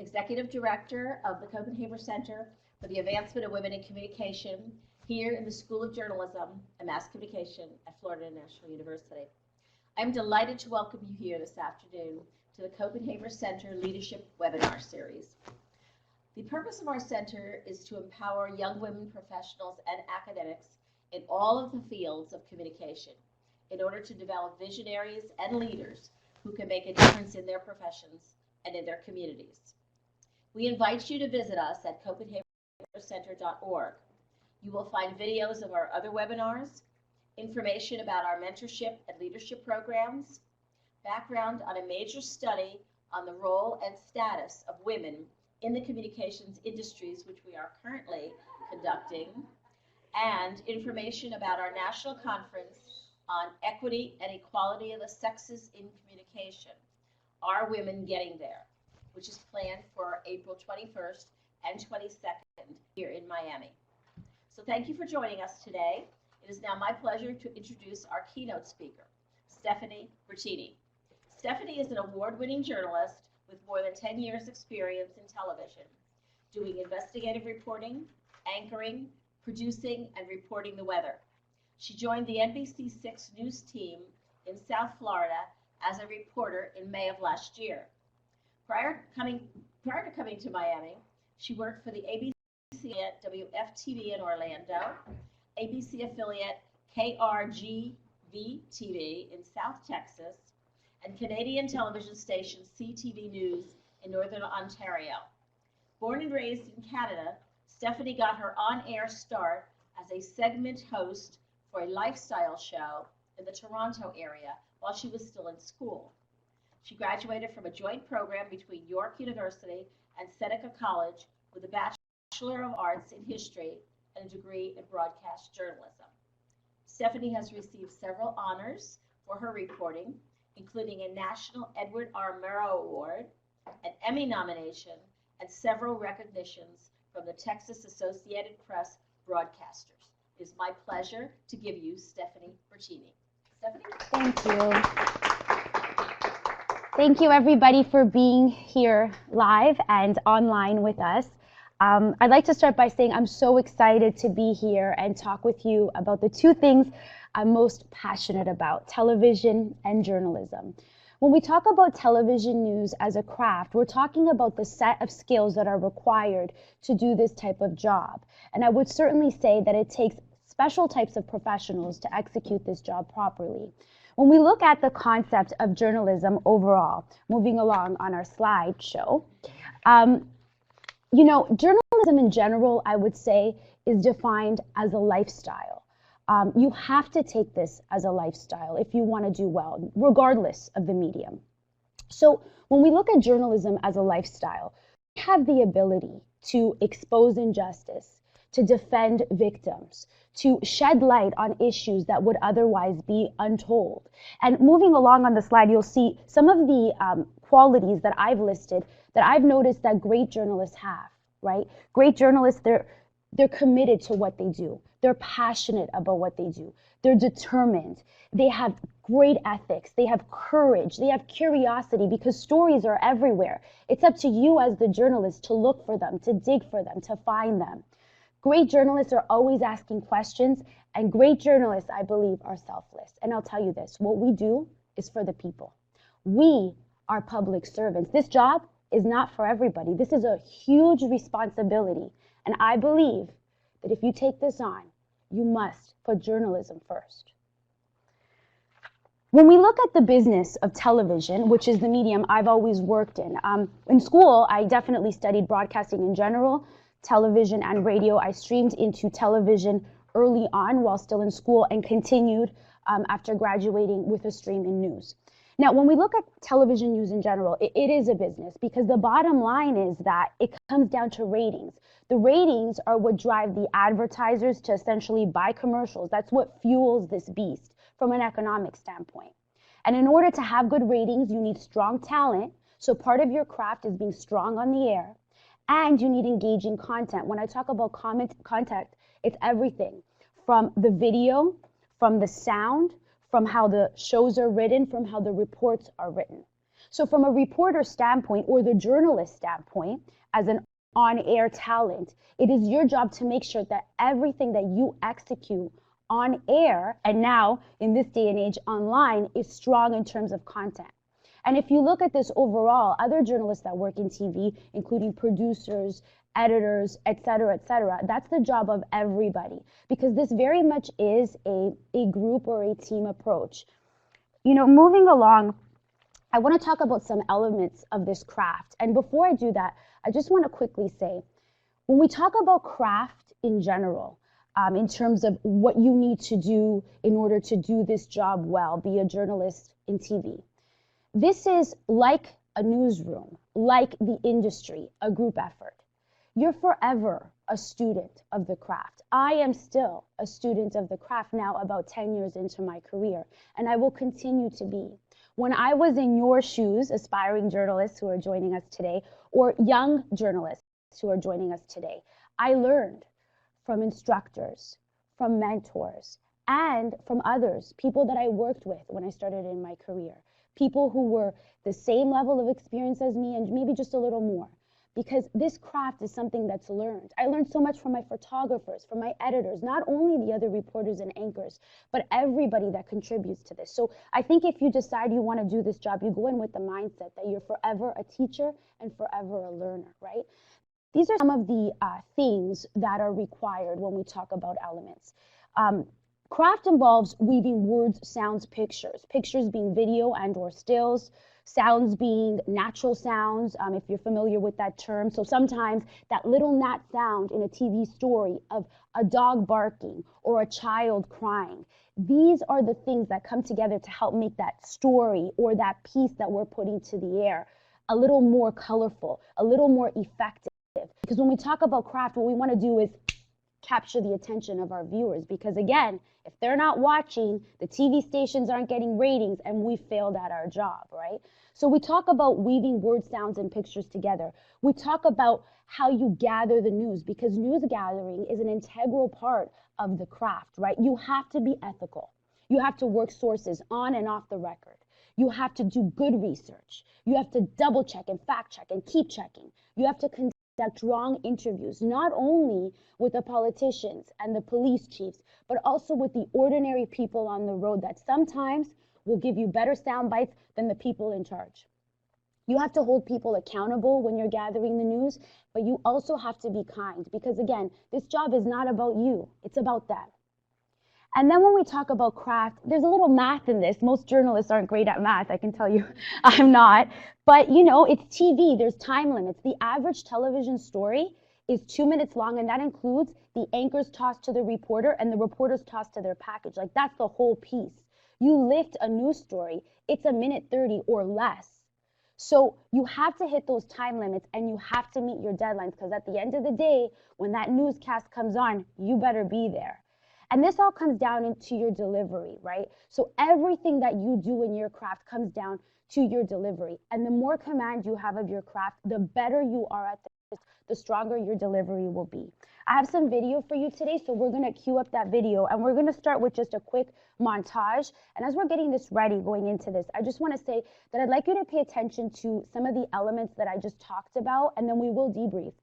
Executive Director of the Copenhagen Center for the Advancement of Women in Communication here in the School of Journalism and Mass Communication at Florida National University. I'm delighted to welcome you here this afternoon to the Copenhagen Center Leadership Webinar Series. The purpose of our center is to empower young women professionals and academics in all of the fields of communication in order to develop visionaries and leaders who can make a difference in their professions and in their communities. We invite you to visit us at copenhagencenter.org. You will find videos of our other webinars, information about our mentorship and leadership programs, background on a major study on the role and status of women in the communications industries, which we are currently conducting, and information about our national conference on equity and equality of the sexes in communication. Are Women Getting There? Which is planned for April 21st and 22nd here in Miami. So thank you for joining us today. It is now my pleasure to introduce our keynote speaker, Stephanie Bertini. Stephanie is an award-winning journalist with more than 10 years experience in television, doing investigative reporting, anchoring, producing, and reporting the weather. She joined the NBC6 News team in South Florida as a reporter in May of last year. Prior to coming to Miami, she worked for the ABC affiliate WFTV in Orlando, ABC affiliate KRGV TV in South Texas, and Canadian television station CTV News in Northern Ontario. Born and raised in Canada, Stephanie got her on-air start as a segment host for a lifestyle show in the Toronto area while she was still in school. She graduated from a joint program between York University and Seneca College with a Bachelor of Arts in History and a degree in Broadcast Journalism. Stephanie has received several honors for her reporting, including a National Edward R. Murrow Award, an Emmy nomination, and several recognitions from the Texas Associated Press broadcasters. It is my pleasure to give you Stephanie Bertini. Stephanie? Thank you. Thank you, everybody, for being here live and online with us. I'd like to start by saying I'm so excited to be here and talk with you about the two things I'm most passionate about, television and journalism. When we talk about television news as a craft, we're talking about the set of skills that are required to do this type of job. And I would certainly say that it takes special types of professionals to execute this job properly. When we look at the concept of journalism overall, moving along on our slideshow, journalism in general, I would say, is defined as a lifestyle. You have to take this as a lifestyle if you want to do well, regardless of the medium. So when we look at journalism as a lifestyle, we have the ability to expose injustice, to defend victims, to shed light on issues that would otherwise be untold. And moving along on the slide, you'll see some of the qualities that I've listed that I've noticed that great journalists have, right? Great journalists, they're committed to what they do. They're passionate about what they do. They're determined. They have great ethics. They have courage. They have curiosity because stories are everywhere. It's up to you as the journalist to look for them, to dig for them, to find them. Great journalists are always asking questions, and great journalists, I believe, are selfless. And I'll tell you this, what we do is for the people. We are public servants. This job is not for everybody. This is a huge responsibility. And I believe that if you take this on, you must put journalism first. When we look at the business of television, which is the medium I've always worked in school, I definitely studied broadcasting in general, television and radio. I streamed into television early on while still in school and continued after graduating with a stream in news. Now, when we look at television news in general, it is a business because the bottom line is that it comes down to ratings. The ratings are what drive the advertisers to essentially buy commercials. That's what fuels this beast from an economic standpoint. And in order to have good ratings, you need strong talent. So part of your craft is being strong on the air. And you need engaging content. When I talk about content, it's everything from the video, from the sound, from how the shows are written, from how the reports are written. So from a reporter standpoint or the journalist standpoint, as an on-air talent, it is your job to make sure that everything that you execute on air, and now in this day and age online, is strong in terms of content. And if you look at this overall, other journalists that work in TV, including producers, editors, et cetera, that's the job of everybody, because this very much is a group or a team approach. You know, moving along, I want to talk about some elements of this craft. And before I do that, I just want to quickly say, when we talk about craft in general, in terms of what you need to do in order to do this job well, be a journalist in TV, this is like a newsroom, like the industry, a group effort. You're forever a student of the craft. I am still a student of the craft now, about 10 years into my career, and I will continue to be. When I was in your shoes, aspiring journalists who are joining us today, or young journalists who are joining us today, I learned from instructors, from mentors, and from others, people that I worked with when I started in my career, people who were the same level of experience as me and maybe just a little more. Because this craft is something that's learned. I learned so much from my photographers, from my editors, not only the other reporters and anchors, but everybody that contributes to this. So I think if you decide you want to do this job, you go in with the mindset that you're forever a teacher and forever a learner, right? These are some of the things that are required when we talk about elements. Craft involves weaving words, sounds, pictures. Pictures being video and or stills. Sounds being natural sounds, if you're familiar with that term. So sometimes that little gnat sound in a TV story of a dog barking or a child crying, these are the things that come together to help make that story or that piece that we're putting to the air a little more colorful, a little more effective. Because when we talk about craft, what we want to do is capture the attention of our viewers, because again, if they're not watching, the TV stations aren't getting ratings and we failed at our job, right? So we talk about weaving words, sounds, and pictures together. We talk about how you gather the news, because news gathering is an integral part of the craft, right? You have to be ethical. You have to work sources on and off the record. You have to do good research. You have to double check and fact check and keep checking. You have to conduct strong interviews, not only with the politicians and the police chiefs, but also with the ordinary people on the road that sometimes will give you better sound bites than the people in charge. You have to hold people accountable when you're gathering the news, but you also have to be kind, because again, this job is not about you, it's about them. And then when we talk about craft, there's a little math in this. Most journalists aren't great at math, I can tell you. I'm not. But you know, it's TV, there's time limits. The average television story is 2 minutes long, and that includes the anchor's toss to the reporter and the reporter's toss to their package. Like, that's the whole piece. You lift a news story, it's 1:30 or less. So you have to hit those time limits and you have to meet your deadlines, because at the end of the day, when that newscast comes on, you better be there. And this all comes down into your delivery, right? So everything that you do in your craft comes down to your delivery. And the more command you have of your craft, the better you are at this, the stronger your delivery will be. I have some video for you today, so we're gonna cue up that video and we're gonna start with just a quick montage. And as we're getting this ready going into this, I just wanna say that I'd like you to pay attention to some of the elements that I just talked about, and then we will debrief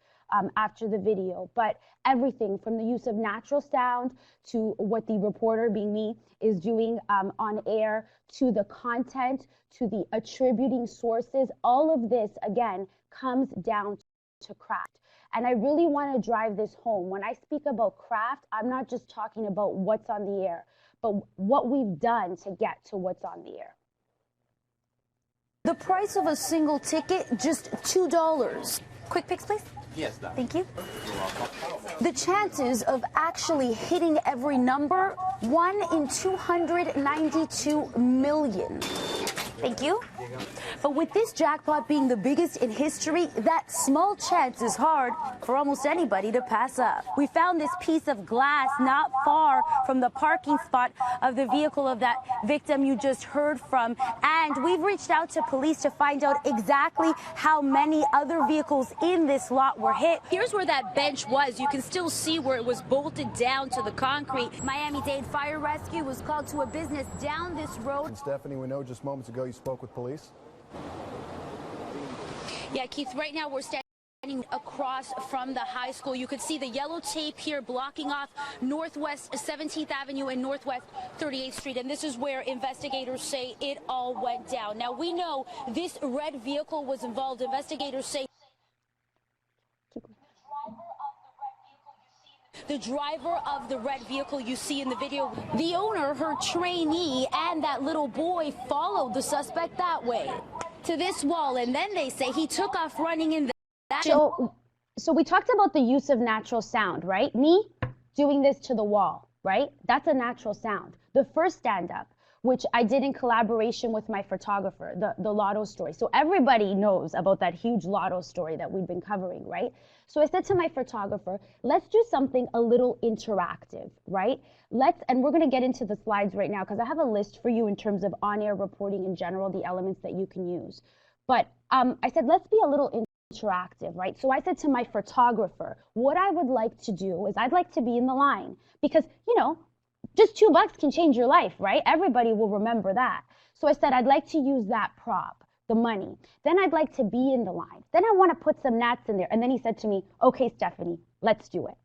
after the video. But everything from the use of natural sound to what the reporter, being me, is doing on air, to the content, to the attributing sources, all of this, again, comes down to craft. And I really want to drive this home. When I speak about craft, I'm not just talking about what's on the air, but what we've done to get to what's on the air. The price of a single ticket, just $2. Quick pics, please. Yes, that. Thank you. The chances of actually hitting every number, 1 in 292 million. Thank you. But with this jackpot being the biggest in history, that small chance is hard for almost anybody to pass up. We found this piece of glass not far from the parking spot of the vehicle of that victim you just heard from, and we've reached out to police to find out exactly how many other vehicles in this lot were hit. Here's where that bench was. You can still see where it was bolted down to the concrete. Miami-Dade Fire Rescue was called to a business down this road. And Stephanie, we know just moments ago you spoke with police. Yeah, Keith, right now we're standing across from the high school. You could see the yellow tape here blocking off Northwest 17th Avenue and Northwest 38th Street. And this is where investigators say it all went down. Now, we know this red vehicle was involved. Investigators say the driver of the red vehicle you see in the video, the owner, her trainee, and that little boy followed the suspect that way to this wall. And then they say he took off running in that. So we talked about the use of natural sound, right? Me doing this to the wall, right? That's a natural sound. The first stand-up, which I did in collaboration with my photographer, the lotto story. So everybody knows about that huge lotto story that we've been covering, right? So I said to my photographer, let's do something a little interactive, right? And we're gonna get into the slides right now because I have a list for you in terms of on-air reporting in general, the elements that you can use. But I said, let's be a little interactive, right? So I said to my photographer, what I would like to do is I'd like to be in the line because, you know, just $2 can change your life, right? Everybody will remember that. So I said, I'd like to use that prop, the money. Then I'd like to be in the line. Then I want to put some gnats in there. And then he said to me, okay, Stephanie, let's do it.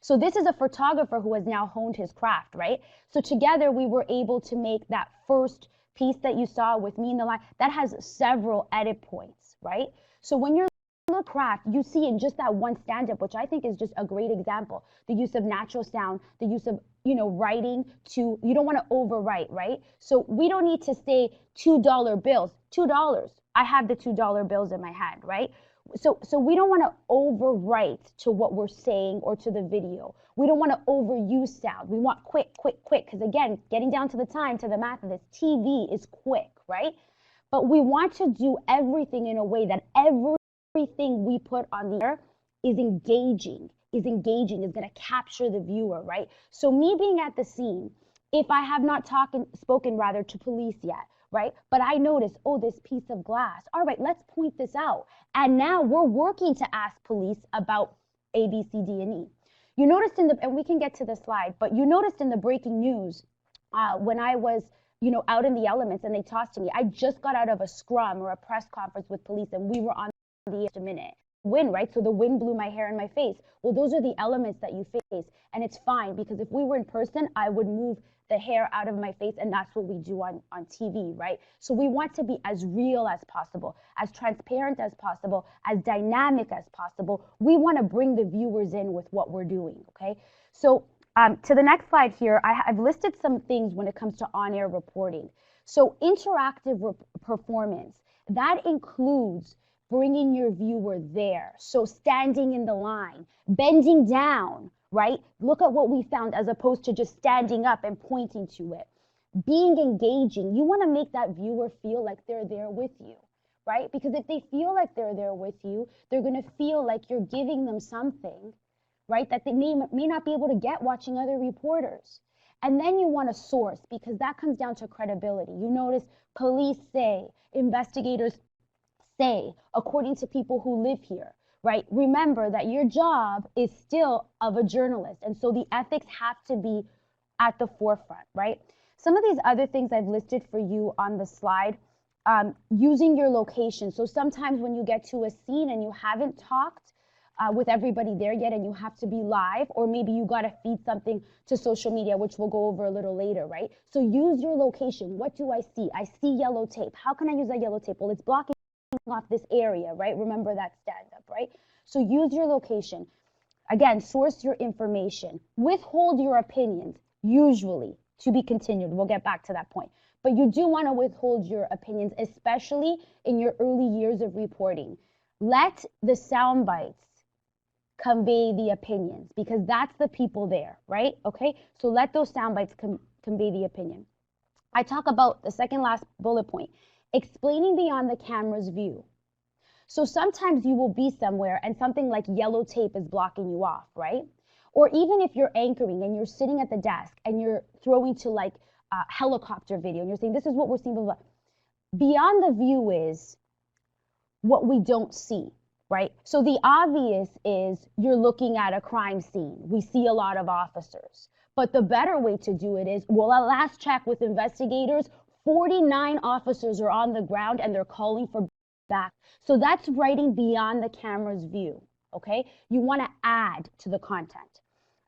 So this is a photographer who has now honed his craft, right? So together we were able to make that first piece that you saw with me in the line, that has several edit points, right? So when you're the craft, you see in just that one stand-up, which I think is just a great example, the use of natural sound, the use of, you know, writing to, you don't want to overwrite, right? So we don't need to say $2 bills, $2. I have the $2 bills in my hand, right? So we don't want to overwrite to what we're saying or to the video. We don't want to overuse sound. We want quick, quick, quick. Because again, getting down to the time, to the math of this, TV is quick, right? But we want to do everything in a way that everything we put on the air is engaging, is going to capture the viewer, right? So me being at the scene, if I have not spoken to police yet, right? But I notice, oh, this piece of glass. All right, let's point this out. And now we're working to ask police about A, B, C, D, and E. You noticed and we can get to the slide, but you noticed in the breaking news when I was, you know, out in the elements and they tossed to me, I just got out of a scrum or a press conference with police and we were on the minute. Wind, right? So the wind blew my hair in my face. Well, those are the elements that you face. And it's fine because if we were in person, I would move the hair out of my face and that's what we do on TV, right? So we want to be as real as possible, as transparent as possible, as dynamic as possible. We want to bring the viewers in with what we're doing, okay? So to the next slide here, I've listed some things when it comes to on-air reporting. So interactive performance, that includes bringing your viewer there. So standing in the line, bending down, right? Look at what we found as opposed to just standing up and pointing to it. Being engaging, you want to make that viewer feel like they're there with you, right? Because if they feel like they're there with you, they're going to feel like you're giving them something, right? That they may not be able to get watching other reporters. And then you want to source because that comes down to credibility. You notice police say, investigators say, according to people who live here, right? Remember that your job is still of a journalist. And so the ethics have to be at the forefront, right? Some of these other things I've listed for you on the slide, using your location. So sometimes when you get to a scene and you haven't talked with everybody there yet and you have to be live, or maybe you got to feed something to social media, which we'll go over a little later, right? So use your location. What do I see? I see yellow tape. How can I use that yellow tape? Well, it's blocking off this area, right? Remember that stand-up, right? So use your location. Again, source your information. Withhold your opinions, usually, to be continued. We'll get back to that point. But you do want to withhold your opinions, especially in your early years of reporting. Let the sound bites convey the opinions because that's the people there, right? Okay, so let those sound bites convey the opinion. I talk about the second last bullet point, explaining beyond the camera's view. So sometimes you will be somewhere and something like yellow tape is blocking you off, right? Or even if you're anchoring and you're sitting at the desk and you're throwing to like a helicopter video and you're saying, this is what we're seeing, blah, blah. Beyond the view is what we don't see, right? So the obvious is you're looking at a crime scene. We see a lot of officers. But the better way to do it is, well, at last check with investigators, 49 officers are on the ground and they're calling for back. So that's writing beyond the camera's view, okay? You want to add to the content.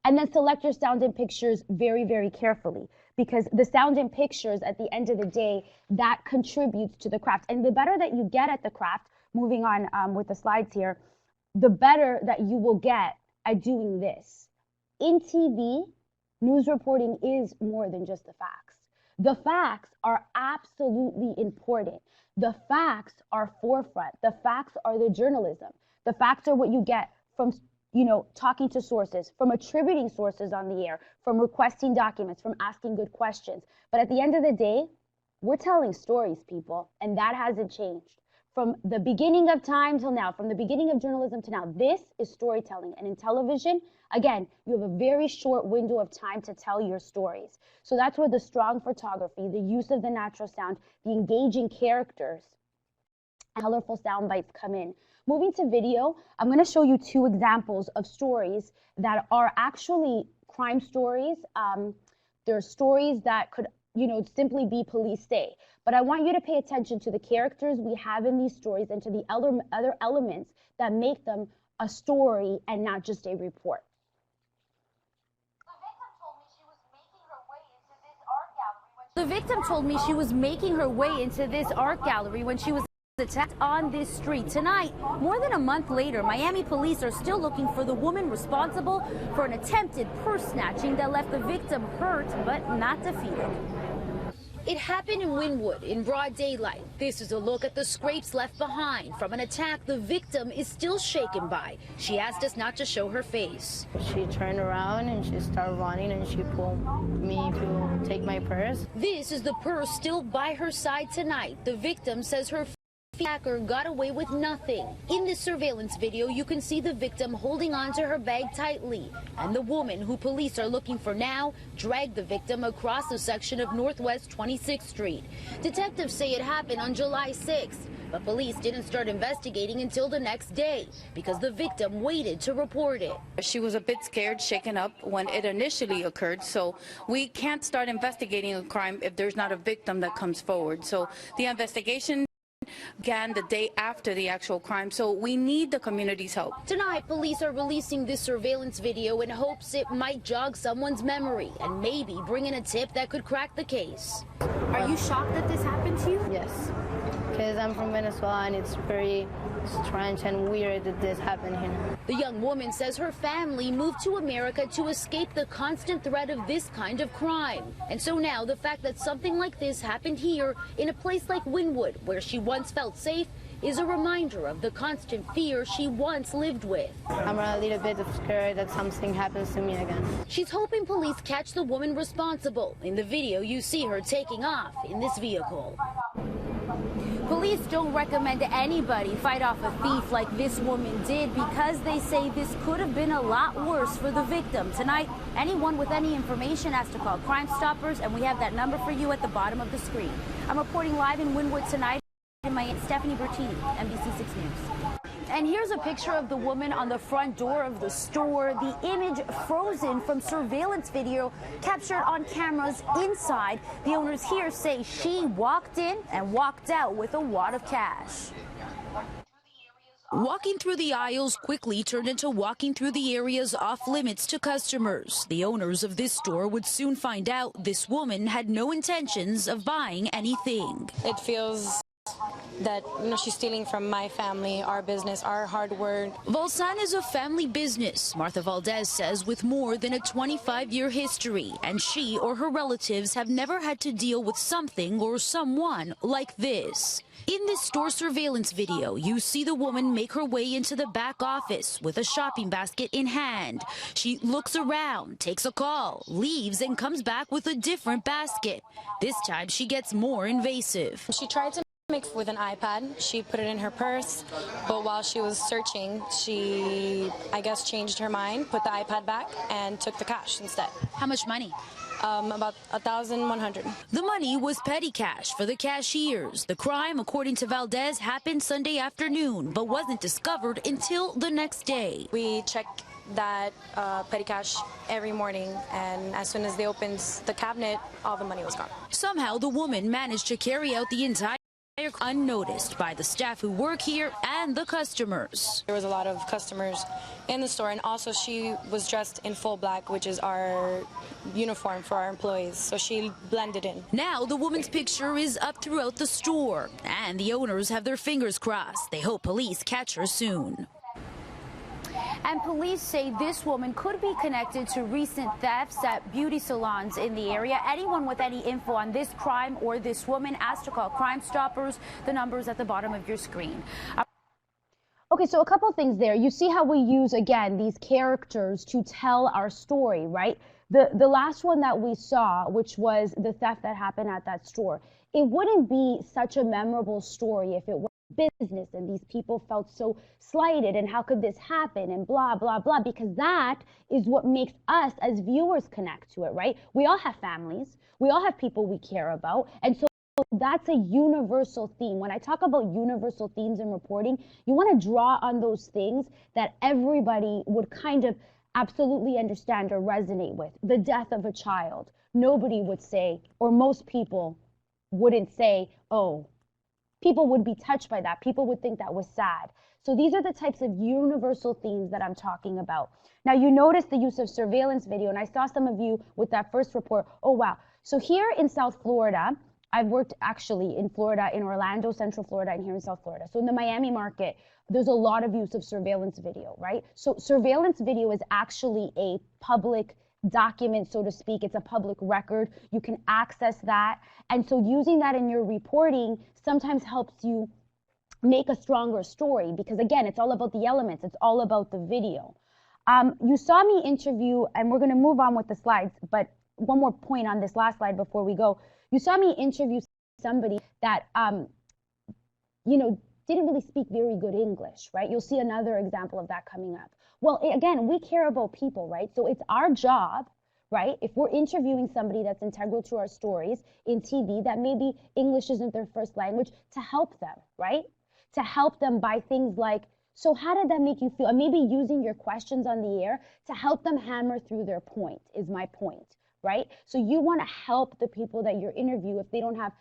And then select your sound and pictures very, very carefully, because the sound and pictures at the end of the day, that contributes to the craft. And the better that you get at the craft, moving on with the slides here, the better that you will get at doing this. In TV, news reporting is more than just the facts. The facts are absolutely important. The facts are forefront. The facts are the journalism. The facts are what you get from, talking to sources, from attributing sources on the air, from requesting documents, from asking good questions. But at the end of the day, we're telling stories, people, and that hasn't changed. From the beginning of time till now, from the beginning of journalism to now, this is storytelling. And in television, again, you have a very short window of time to tell your stories. So that's where the strong photography, the use of the natural sound, the engaging characters, and colorful sound bites come in. Moving to video, I'm going to show you two examples of stories that are actually crime stories. They're stories that could, simply be police day. But I want you to pay attention to the characters we have in these stories and to the other elements that make them a story and not just a report. The victim told me she was making her way into this art gallery when she was attacked on this street. Tonight, more than a month later, Miami police are still looking for the woman responsible for an attempted purse snatching that left the victim hurt but not defeated. It happened in Wynwood in broad daylight. This is a look at the scrapes left behind from an attack the victim is still shaken by. She asked us not to show her face. She turned around and she started running and she pulled me to take my purse. This is the purse still by her side tonight. The victim says her attacker got away with nothing. In this surveillance video, you can see the victim holding onto her bag tightly, and the woman who police are looking for now dragged the victim across a section of Northwest 26th Street. Detectives say it happened on July 6th, but police didn't start investigating until the next day because the victim waited to report it. She was a bit scared, shaken up when it initially occurred, so we can't start investigating a crime if there's not a victim that comes forward. So the investigation began the day after the actual crime, so we need the community's help. Tonight, police are releasing this surveillance video in hopes it might jog someone's memory and maybe bring in a tip that could crack the case. Are you shocked that this happened to you? Yes, because I'm from Venezuela and it's very strange and weird that this happened here. The young woman says her family moved to America to escape the constant threat of this kind of crime. And so now the fact that something like this happened here in a place like Wynwood, where she once felt safe, is a reminder of the constant fear she once lived with. I'm a little bit scared that something happens to me again. She's hoping police catch the woman responsible. In the video, you see her taking off in this vehicle. Police don't recommend anybody fight off a thief like this woman did because they say this could have been a lot worse for the victim. Tonight, anyone with any information has to call Crime Stoppers, and we have that number for you at the bottom of the screen. I'm reporting live in Wynwood tonight. Stephanie Bertini, NBC 6 News. And here's a picture of the woman on the front door of the store. The image frozen from surveillance video captured on cameras inside. The owners here say she walked in and walked out with a wad of cash. Walking through the aisles quickly turned into walking through the areas off limits to customers. The owners of this store would soon find out this woman had no intentions of buying anything. It feels that she's stealing from my family, our business, our hard work. Valsan is a family business, Martha Valdez says, with more than a 25-year history, and she or her relatives have never had to deal with something or someone like this. In this store surveillance video, you see the woman make her way into the back office with a shopping basket in hand. She looks around, takes a call, leaves, and comes back with a different basket. This time, she gets more invasive. She tried to mix with an iPad. She put it in her purse, but while she was searching, she, I guess, changed her mind, put the iPad back, and took the cash instead. How much money? About $1,100. The money was petty cash for the cashiers. The crime, according to Valdez, happened Sunday afternoon, but wasn't discovered until the next day. We check that petty cash every morning, and as soon as they opened the cabinet, all the money was gone. Somehow, the woman managed to carry out the entire unnoticed by the staff who work here and the customers. There was a lot of customers in the store, and also she was dressed in full black, which is our uniform for our employees, so she blended in. Now the woman's picture is up throughout the store, and the owners have their fingers crossed. They hope police catch her soon. And police say this woman could be connected to recent thefts at beauty salons in the area. Anyone with any info on this crime or this woman, asked to call Crime Stoppers. The number is at the bottom of your screen. Okay, so a couple things there. You see how we use, again, these characters to tell our story, right? The last one that we saw, which was the theft that happened at that store, it wouldn't be such a memorable story if it was business and these people felt so slighted and how could this happen and blah, blah, blah, because that is what makes us as viewers connect to it, right? We all have families. We all have people we care about. And so that's a universal theme. When I talk about universal themes in reporting, you want to draw on those things that everybody would kind of absolutely understand or resonate with. The death of a child. Nobody would say, or most people wouldn't say, oh, people would be touched by that. People would think that was sad. So these are the types of universal themes that I'm talking about. Now, you notice the use of surveillance video, and I saw some of you with that first report. Oh, wow. So here in South Florida, I've worked actually in Florida, in Orlando, Central Florida, and here in South Florida. So in the Miami market, there's a lot of use of surveillance video, right? So surveillance video is actually a public document, so to speak. It's a public record. You can access that. And so using that in your reporting sometimes helps you make a stronger story because, again, it's all about the elements. It's all about the video. You saw me interview, and we're going to move on with the slides, but one more point on this last slide before we go. You saw me interview somebody that, didn't really speak very good English, right? You'll see another example of that coming up. Well, again, we care about people, right? So it's our job, right? If we're interviewing somebody that's integral to our stories in TV, that maybe English isn't their first language, to help them, right? To help them by things like, so how did that make you feel? And maybe using your questions on the air to help them hammer through their point is my point, right? So you want to help the people that you're interviewing if they don't have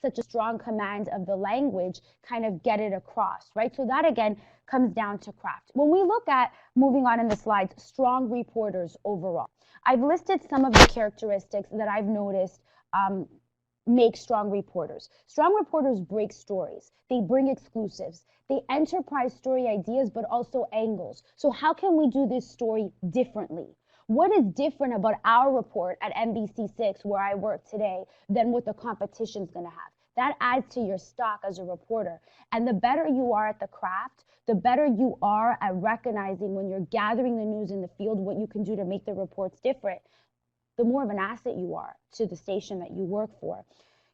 such a strong command of the language, kind of get it across, right? So that, again, comes down to craft. When we look at, moving on in the slides, strong reporters overall, I've listed some of the characteristics that I've noticed make strong reporters. Strong reporters break stories. They bring exclusives. They enterprise story ideas, but also angles. So how can we do this story differently? What is different about our report at NBC6, where I work today, than what the competition's going to have? That adds to your stock as a reporter. And the better you are at the craft, the better you are at recognizing when you're gathering the news in the field, what you can do to make the reports different, the more of an asset you are to the station that you work for.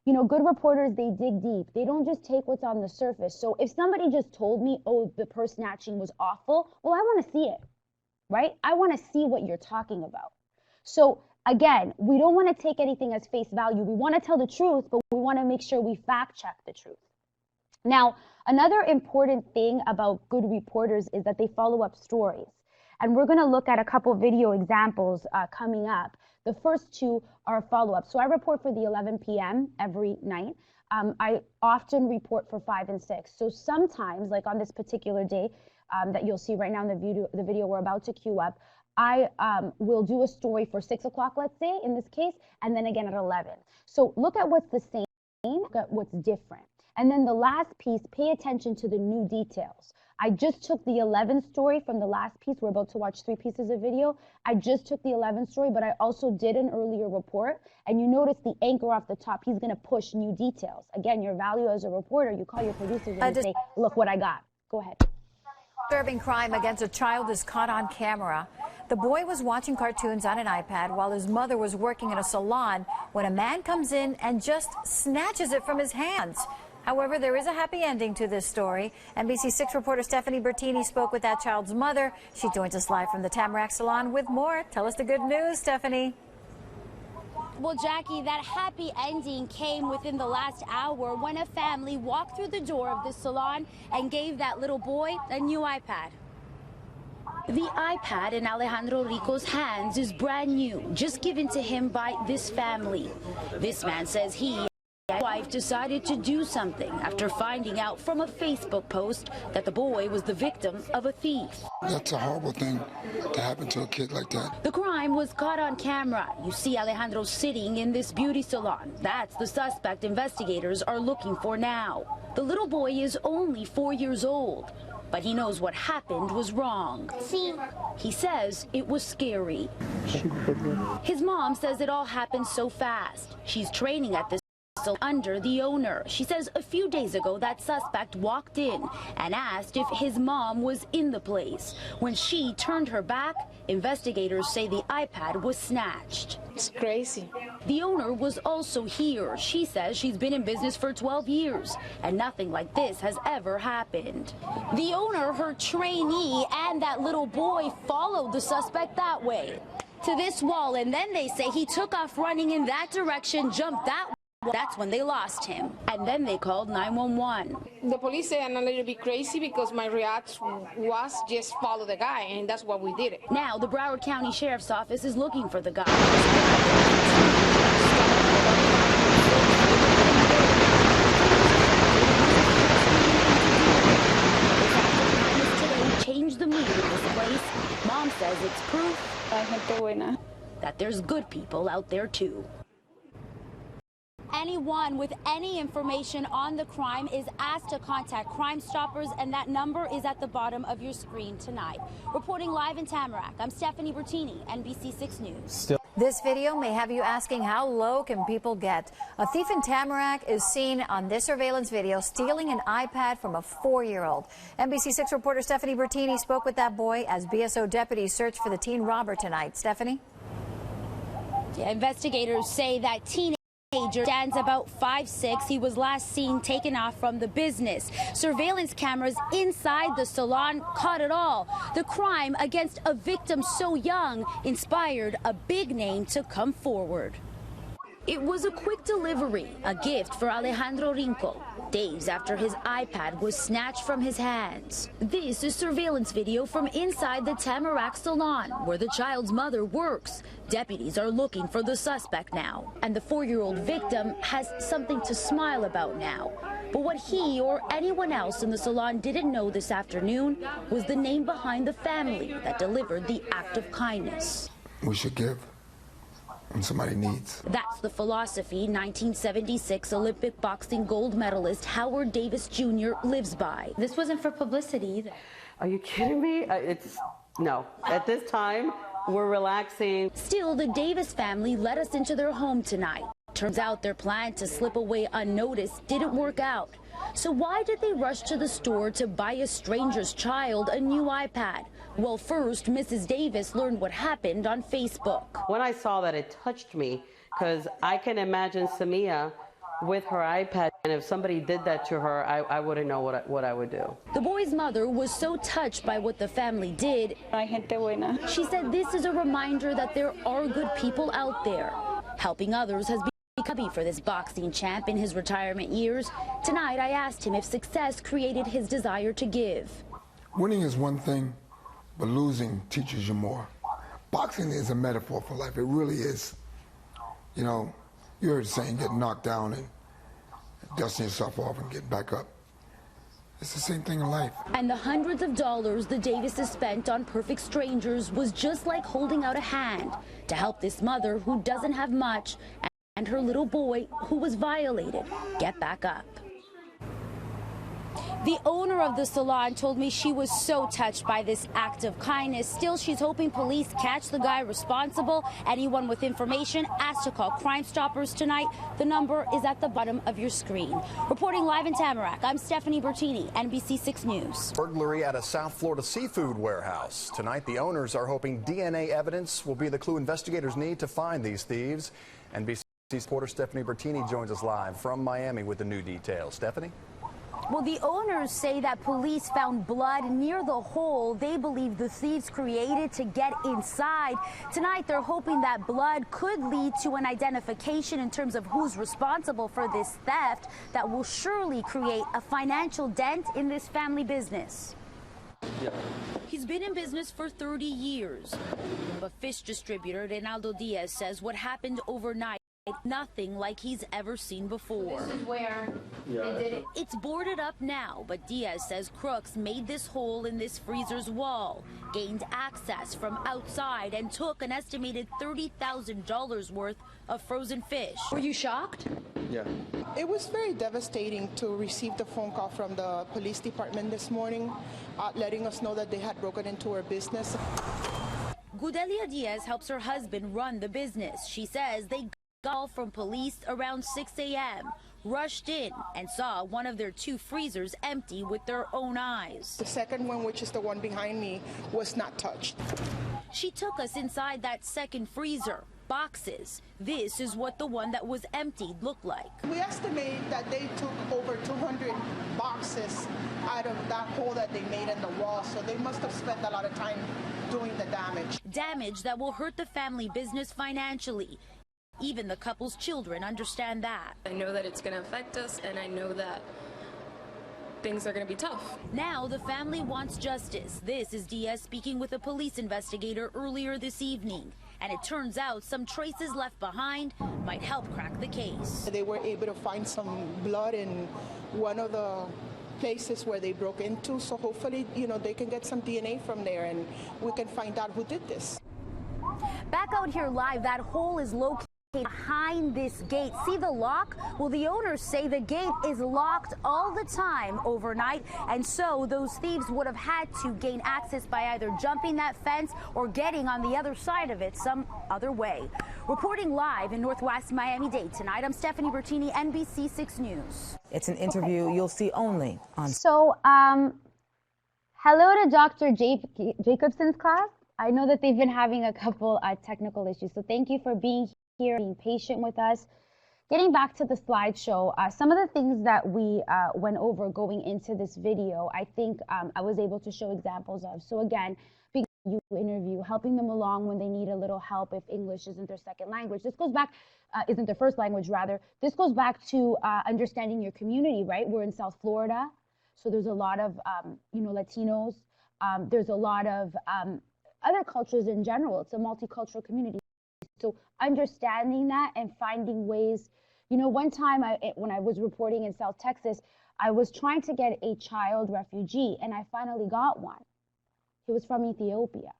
You know, good reporters, they dig deep. They don't just take what's on the surface. So if somebody just told me, oh, the purse snatching was awful, well, I want to see it, right? I want to see what you're talking about. So again, we don't want to take anything as face value. We want to tell the truth, but we want to make sure we fact check the truth. Now, another important thing about good reporters is that they follow up stories. And we're going to look at a couple video examples coming up. The first two are follow-up. So I report for the 11 p.m. every night. I often report for 5 and 6. So sometimes, like on this particular day that you'll see right now in the video we're about to queue up, I will do a story for 6 o'clock, let's say, in this case, and then again at 11. So look at what's the same, look at what's different. And then the last piece, pay attention to the new details. I just took the 11 story from the last piece. We're about to watch 3 pieces of video. I just took the 11 story, but I also did an earlier report. And you notice the anchor off the top, he's going to push new details. Again, your value as a reporter, you call your producers and say, look what I got. Go ahead. Disturbing crime against a child is caught on camera. The boy was watching cartoons on an iPad while his mother was working in a salon when a man comes in and just snatches it from his hands. However, there is a happy ending to this story. NBC6 reporter Stephanie Bertini spoke with that child's mother. She joins us live from the Tamarack Salon with more. Tell us the good news, Stephanie. Well, Jackie, that happy ending came within the last hour when a family walked through the door of the salon and gave that little boy a new iPad. The iPad in Alejandro Rico's hands is brand new, just given to him by this family. This man says he wife decided to do something after finding out from a Facebook post that the boy was the victim of a thief. That's a horrible thing to happen to a kid like that. The crime was caught on camera. You see Alejandro sitting in this beauty salon. That's the suspect investigators are looking for now. The little boy is only 4 years old, but he knows what happened was wrong. He says it was scary. His mom says it all happened so fast. She's training at this under the owner. She says a few days ago that suspect walked in and asked if his mom was in the place. When she turned her back, investigators say the iPad was snatched. It's crazy. The owner was also here. She says she's been in business for 12 years and nothing like this has ever happened. The owner, her trainee, and that little boy followed the suspect that way to this wall, and then they say he took off running in that direction, jumped that way. That's when they lost him, and then they called 911. The police say I'm a little bit crazy because my reaction was just follow the guy, and that's what we did. Now the Broward County Sheriff's Office is looking for the guy. Today changed the mood in this place. Mom says it's proof that there's good people out there too. Anyone with any information on the crime is asked to contact Crime Stoppers, and that number is at the bottom of your screen tonight. Reporting live in Tamarack, I'm Stephanie Bertini, NBC6 News. This video may have you asking, how low can people get? A thief in Tamarack is seen on this surveillance video stealing an iPad from a 4-year-old. NBC6 reporter Stephanie Bertini spoke with that boy as BSO deputies search for the teen robber tonight. Stephanie? Yeah, investigators say that teenager stands about 5'6". He was last seen taken off from the business. Surveillance cameras inside the salon caught it all. The crime against a victim so young inspired a big name to come forward. It was a quick delivery, a gift for Alejandro Rinco, days after his iPad was snatched from his hands. This is surveillance video from inside the Tamarack salon, where the child's mother works. Deputies are looking for the suspect now, and the 4-year-old victim has something to smile about now. But what he or anyone else in the salon didn't know this afternoon was the name behind the family that delivered the act of kindness. We should give when somebody needs. That's the philosophy 1976 Olympic boxing gold medalist Howard Davis Jr. lives by. This wasn't for publicity either. Are you kidding me? No. At this time, we're relaxing. Still, the Davis family let us into their home tonight. Turns out their plan to slip away unnoticed didn't work out. So why did they rush to the store to buy a stranger's child a new iPad? Well, first, Mrs. Davis learned what happened on Facebook. When I saw that, it touched me, because I can imagine Samia with her iPad, and if somebody did that to her, I wouldn't know what I would do. The boy's mother was so touched by what the family did. She said this is a reminder that there are good people out there. Helping others has been a hobby for this boxing champ in his retirement years. Tonight, I asked him if success created his desire to give. Winning is one thing, but losing teaches you more. Boxing is a metaphor for life. It really is. You know, you heard the saying, get knocked down and dusting yourself off and get back up. It's the same thing in life. And the hundreds of dollars the Davises spent on perfect strangers was just like holding out a hand to help this mother who doesn't have much and her little boy who was violated get back up. The owner of the salon told me she was so touched by this act of kindness. Still, she's hoping police catch the guy responsible. Anyone with information asked to call Crime Stoppers tonight. The number is at the bottom of your screen. Reporting live in Tamarack, I'm Stephanie Bertini, NBC6 News. Burglary at a South Florida seafood warehouse. Tonight, the owners are hoping DNA evidence will be the clue investigators need to find these thieves. NBC reporter Stephanie Bertini joins us live from Miami with the new details. Stephanie? Well, the owners say that police found blood near the hole they believe the thieves created to get inside. Tonight, they're hoping that blood could lead to an identification in terms of who's responsible for this theft that will surely create a financial dent in this family business. He's been in business for 30 years. But fish distributor Reynaldo Diaz says what happened overnight nothing like he's ever seen before. This is where they did it. It's boarded up now, but Diaz says crooks made this hole in this freezer's wall, gained access from outside, and took an estimated $30,000 worth of frozen fish. Were you shocked? Yeah. It was very devastating to receive the phone call from the police department this morning, letting us know that they had broken into our business. Gudelia Diaz helps her husband run the business. She says they got from police around 6 a.m., rushed in and saw one of their 2 freezers empty with their own eyes. The second one, which is the one behind me, was not touched. She took us inside that second freezer. Boxes. This is what the one that was emptied looked like. We estimate that they took over 200 boxes out of that hole that they made in the wall, so they must have spent a lot of time doing the damage. Damage that will hurt the family business financially. Even the couple's children understand that. I know that it's going to affect us, and I know that things are going to be tough. Now the family wants justice. This is Diaz speaking with a police investigator earlier this evening. And it turns out some traces left behind might help crack the case. They were able to find some blood in one of the places where they broke into, so hopefully, they can get some DNA from there and we can find out who did this. Back out here live, that hole is located behind this gate. See the lock? Well, the owners say the gate is locked all the time overnight, and so those thieves would have had to gain access by either jumping that fence or getting on the other side of it some other way. Reporting live in Northwest Miami-Dade tonight, I'm Stephanie Bertini, NBC 6 News. It's an interview you'll see only on... So, hello to Dr. Jacobson's class. I know that they've been having a couple technical issues, so thank you for being here, being patient with us. Getting back to the slideshow, some of the things that we went over going into this video, I think I was able to show examples of. So again, being you interview, helping them along when they need a little help if English isn't their second language. This goes back, isn't their first language rather. This goes back to understanding your community, right? We're in South Florida, so there's a lot of Latinos. There's a lot of other cultures in general. It's a multicultural community. So understanding that and finding ways, one time when I was reporting in South Texas, I was trying to get a child refugee and I finally got one. He was from Ethiopia.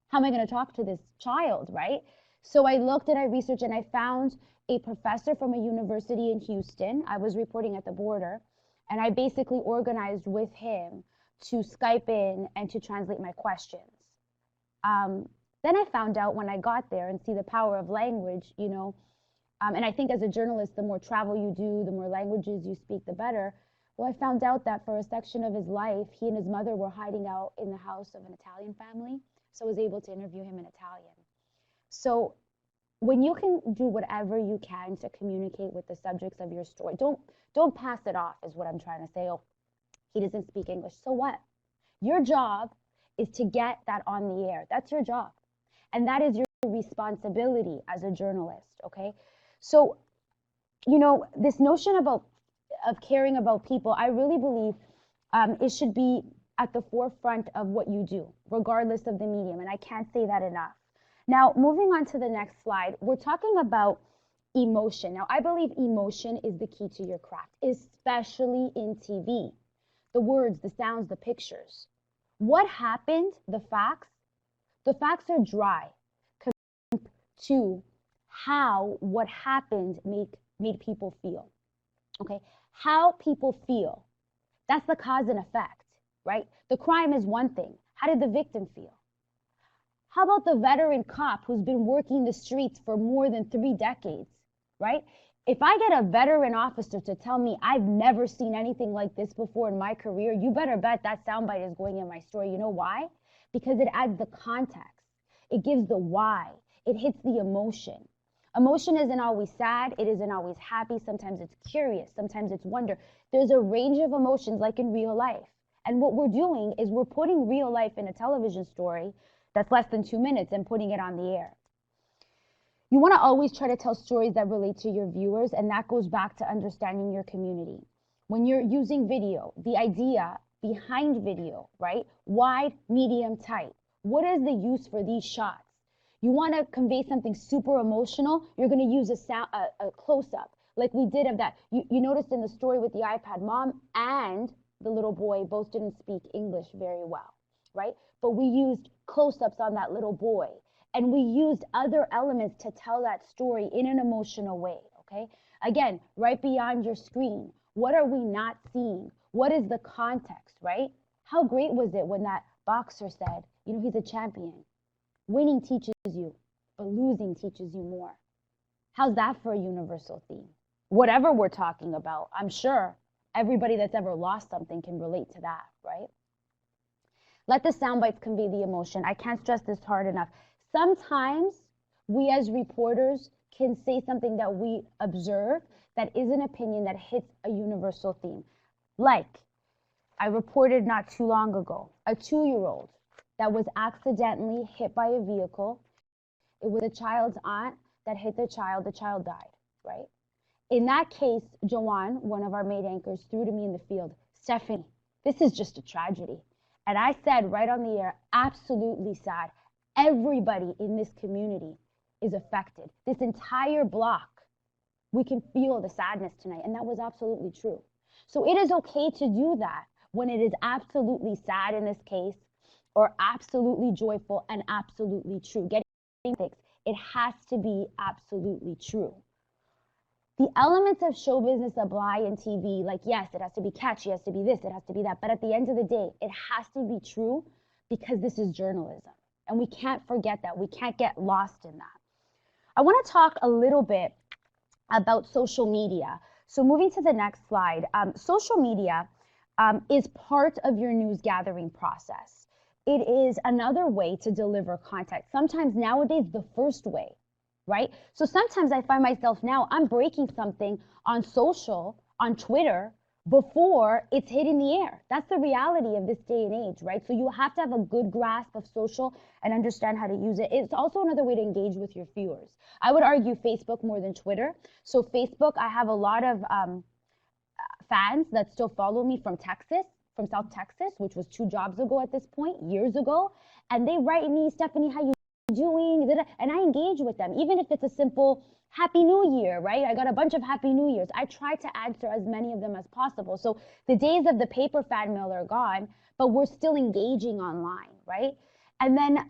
How am I going to talk to this child, right? So I looked and I researched and I found a professor from a university in Houston. I was reporting at the border and I basically organized with him to Skype in and to translate my questions. Then I found out when I got there and see the power of language, and I think as a journalist, the more travel you do, the more languages you speak, the better. Well, I found out that for a section of his life, he and his mother were hiding out in the house of an Italian family, so I was able to interview him in Italian. So when you can do whatever you can to communicate with the subjects of your story, don't pass it off is what I'm trying to say. Oh, he doesn't speak English. So what? Your job is to get that on the air. That's your job. And that is your responsibility as a journalist, okay? So, this notion of caring about people, I really believe it should be at the forefront of what you do, regardless of the medium, and I can't say that enough. Now, moving on to the next slide, we're talking about emotion. Now, I believe emotion is the key to your craft, especially in TV. The words, the sounds, the pictures. What happened, the facts are dry compared to how what happened made people feel, okay? How people feel, that's the cause and effect, right? The crime is one thing. How did the victim feel? How about the veteran cop who's been working the streets for more than 3 decades, right? If I get a veteran officer to tell me I've never seen anything like this before in my career, you better bet that soundbite is going in my story. You know why? Because it adds the context. It gives the why. It hits the emotion. Emotion isn't always sad. It isn't always happy. Sometimes it's curious. Sometimes it's wonder. There's a range of emotions like in real life. And what we're doing is we're putting real life in a television story that's less than 2 minutes and putting it on the air. You want to always try to tell stories that relate to your viewers, and that goes back to understanding your community. When you're using video, the idea behind video, right? Wide, medium, tight. What is the use for these shots? You want to convey something super emotional, you're going to use a close-up, like we did of that. You noticed in the story with the iPad, mom and the little boy both didn't speak English very well, right? But we used close-ups on that little boy, and we used other elements to tell that story in an emotional way, okay? Again, right beyond your screen, what are we not seeing? What is the context, right? How great was it when that boxer said, you know, he's a champion. Winning teaches you, but losing teaches you more. How's that for a universal theme? Whatever we're talking about, I'm sure everybody that's ever lost something can relate to that, right? Let the sound bites convey the emotion. I can't stress this hard enough. Sometimes we as reporters can say something that we observe that is an opinion that hits a universal theme. Like, I reported not too long ago, a 2-year-old that was accidentally hit by a vehicle. It was a child's aunt that hit the child died, right? In that case, Joanne, one of our maid anchors, threw to me in the field, Stephanie, this is just a tragedy. And I said right on the air, absolutely sad. Everybody in this community is affected. This entire block, we can feel the sadness tonight. And that was absolutely true. So it is okay to do that when it is absolutely sad in this case, or absolutely joyful and absolutely true. Getting fixed, it has to be absolutely true. The elements of show business apply in TV, like yes, it has to be catchy, it has to be this, it has to be that. But at the end of the day, it has to be true because this is journalism. And we can't forget that. We can't get lost in that. I want to talk a little bit about social media. So moving to the next slide, social media is part of your news gathering process. It is another way to deliver content. Sometimes nowadays, the first way, right? So sometimes I find myself now, I'm breaking something on social, on Twitter, before it's hitting the air. That's the reality of this day and age, right? So you have to have a good grasp of social and understand how to use it. It's also another way to engage with your viewers. I would argue Facebook more than Twitter. So Facebook, I have a lot of fans that still follow me from Texas, from South Texas, which was 2 jobs ago at this point, years ago. And they write me, Stephanie, how you doing? And I engage with them, even if it's a simple Happy New Year, right? I got a bunch of Happy New Years. I try to answer as many of them as possible. So the days of the paper fan mail are gone, but we're still engaging online, right? And then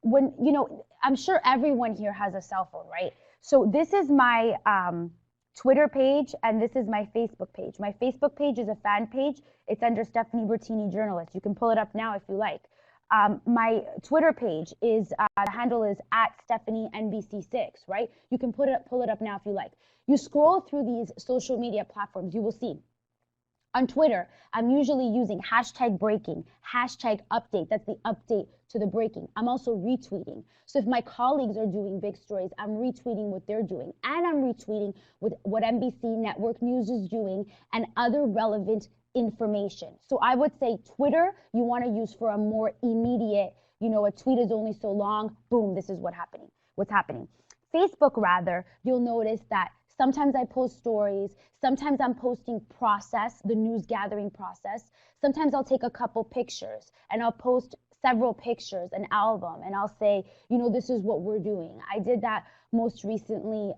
when, you know, I'm sure everyone here has a cell phone, right? So this is my Twitter page, and this is my Facebook page. My Facebook page is a fan page. It's under Stephanie Bertini Journalist. You can pull it up now if you like. My Twitter page is, the handle is @StephanieNBC6, right? You can pull it up now if you like. You scroll through these social media platforms, you will see. On Twitter, I'm usually using #breaking, #update. That's the update to the breaking. I'm also retweeting. So if my colleagues are doing big stories, I'm retweeting what they're doing. And I'm retweeting with what NBC Network News is doing and other relevant information. So I would say Twitter, you want to use for a more immediate, you know, a tweet is only so long, boom, this is what's happening. Facebook, rather, you'll notice that sometimes I post stories, sometimes I'm posting process, the news gathering process. Sometimes I'll take a couple pictures and I'll post several pictures, an album, and I'll say, you know, this is what we're doing. I did that most recently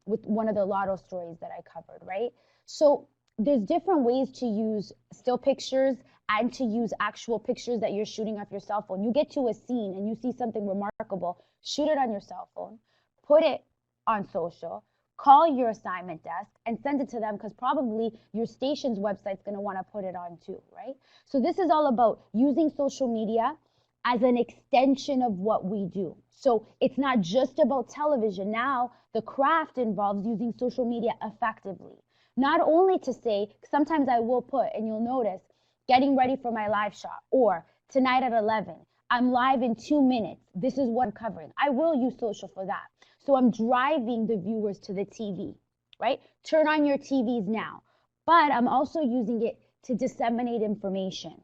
with one of the lotto stories that I covered, right? So there's different ways to use still pictures and to use actual pictures that you're shooting off your cell phone. You get to a scene and you see something remarkable, shoot it on your cell phone, put it on social, call your assignment desk and send it to them because probably your station's website's going to want to put it on too, right? So this is all about using social media as an extension of what we do. So it's not just about television. Now the craft involves using social media effectively. Not only to say, sometimes I will put, and you'll notice, getting ready for my live shot, or tonight at 11, I'm live in 2 minutes. This is what I'm covering. I will use social for that. So I'm driving the viewers to the TV, right? Turn on your TVs now. But I'm also using it to disseminate information,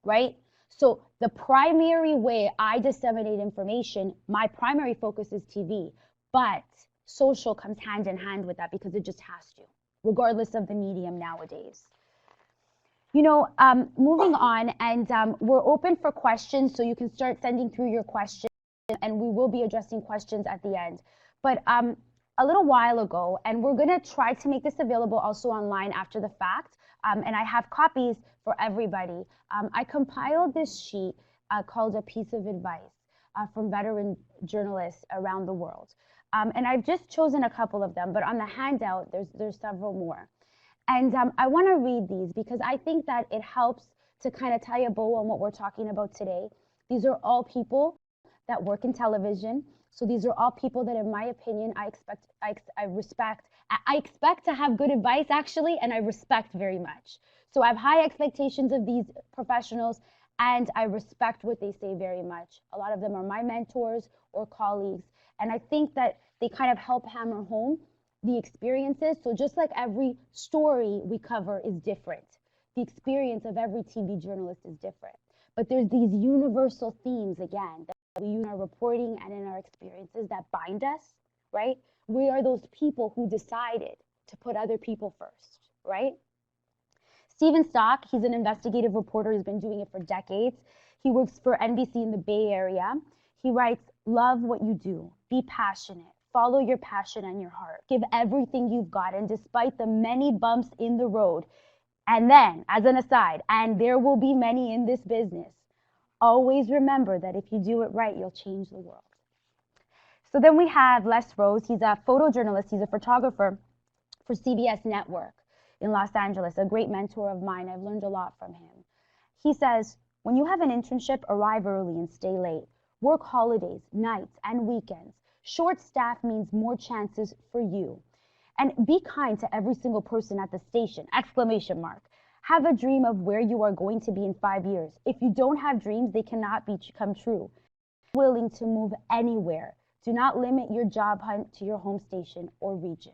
right? So the primary way I disseminate information, my primary focus is TV, but social comes hand in hand with that because it just has to, regardless of the medium nowadays. You know, moving on, and we're open for questions, so you can start sending through your questions. and we will be addressing questions at the end. But a little while ago, and we're going to try to make this available also online after the fact, and I have copies for everybody. I compiled this sheet called A Piece of Advice from veteran journalists around the world. And I've just chosen a couple of them, but on the handout, there's several more. And I want to read these because I think that it helps to kind of tie a bow on what we're talking about today. These are all people that work in television. So these are all people that, in my opinion, I respect. I expect to have good advice, actually, and I respect very much. So I have high expectations of these professionals, and I respect what they say very much. A lot of them are my mentors or colleagues, and I think that they kind of help hammer home the experiences. So just like every story we cover is different, the experience of every TV journalist is different. But there's these universal themes, again, that we use in our reporting and in our experiences that bind us, right? We are those people who decided to put other people first, right? Stephen Stock, he's an investigative reporter. He's been doing it for decades. He works for NBC in the Bay Area. He writes, love what you do. Be passionate. Follow your passion and your heart. Give everything you've got. And despite the many bumps in the road, and then, as an aside, and there will be many in this business, always remember that if you do it right, you'll change the world. So then we have Les Rose. He's a photojournalist. He's a photographer for CBS Network in Los Angeles, a great mentor of mine. I've learned a lot from him. He says, when you have an internship, arrive early and stay late. Work holidays, nights, and weekends. Short staff means more chances for you. And be kind to every single person at the station, exclamation mark. Have a dream of where you are going to be in 5 years. If you don't have dreams, they cannot become true. Willing to move anywhere. Do not limit your job hunt to your home station or region.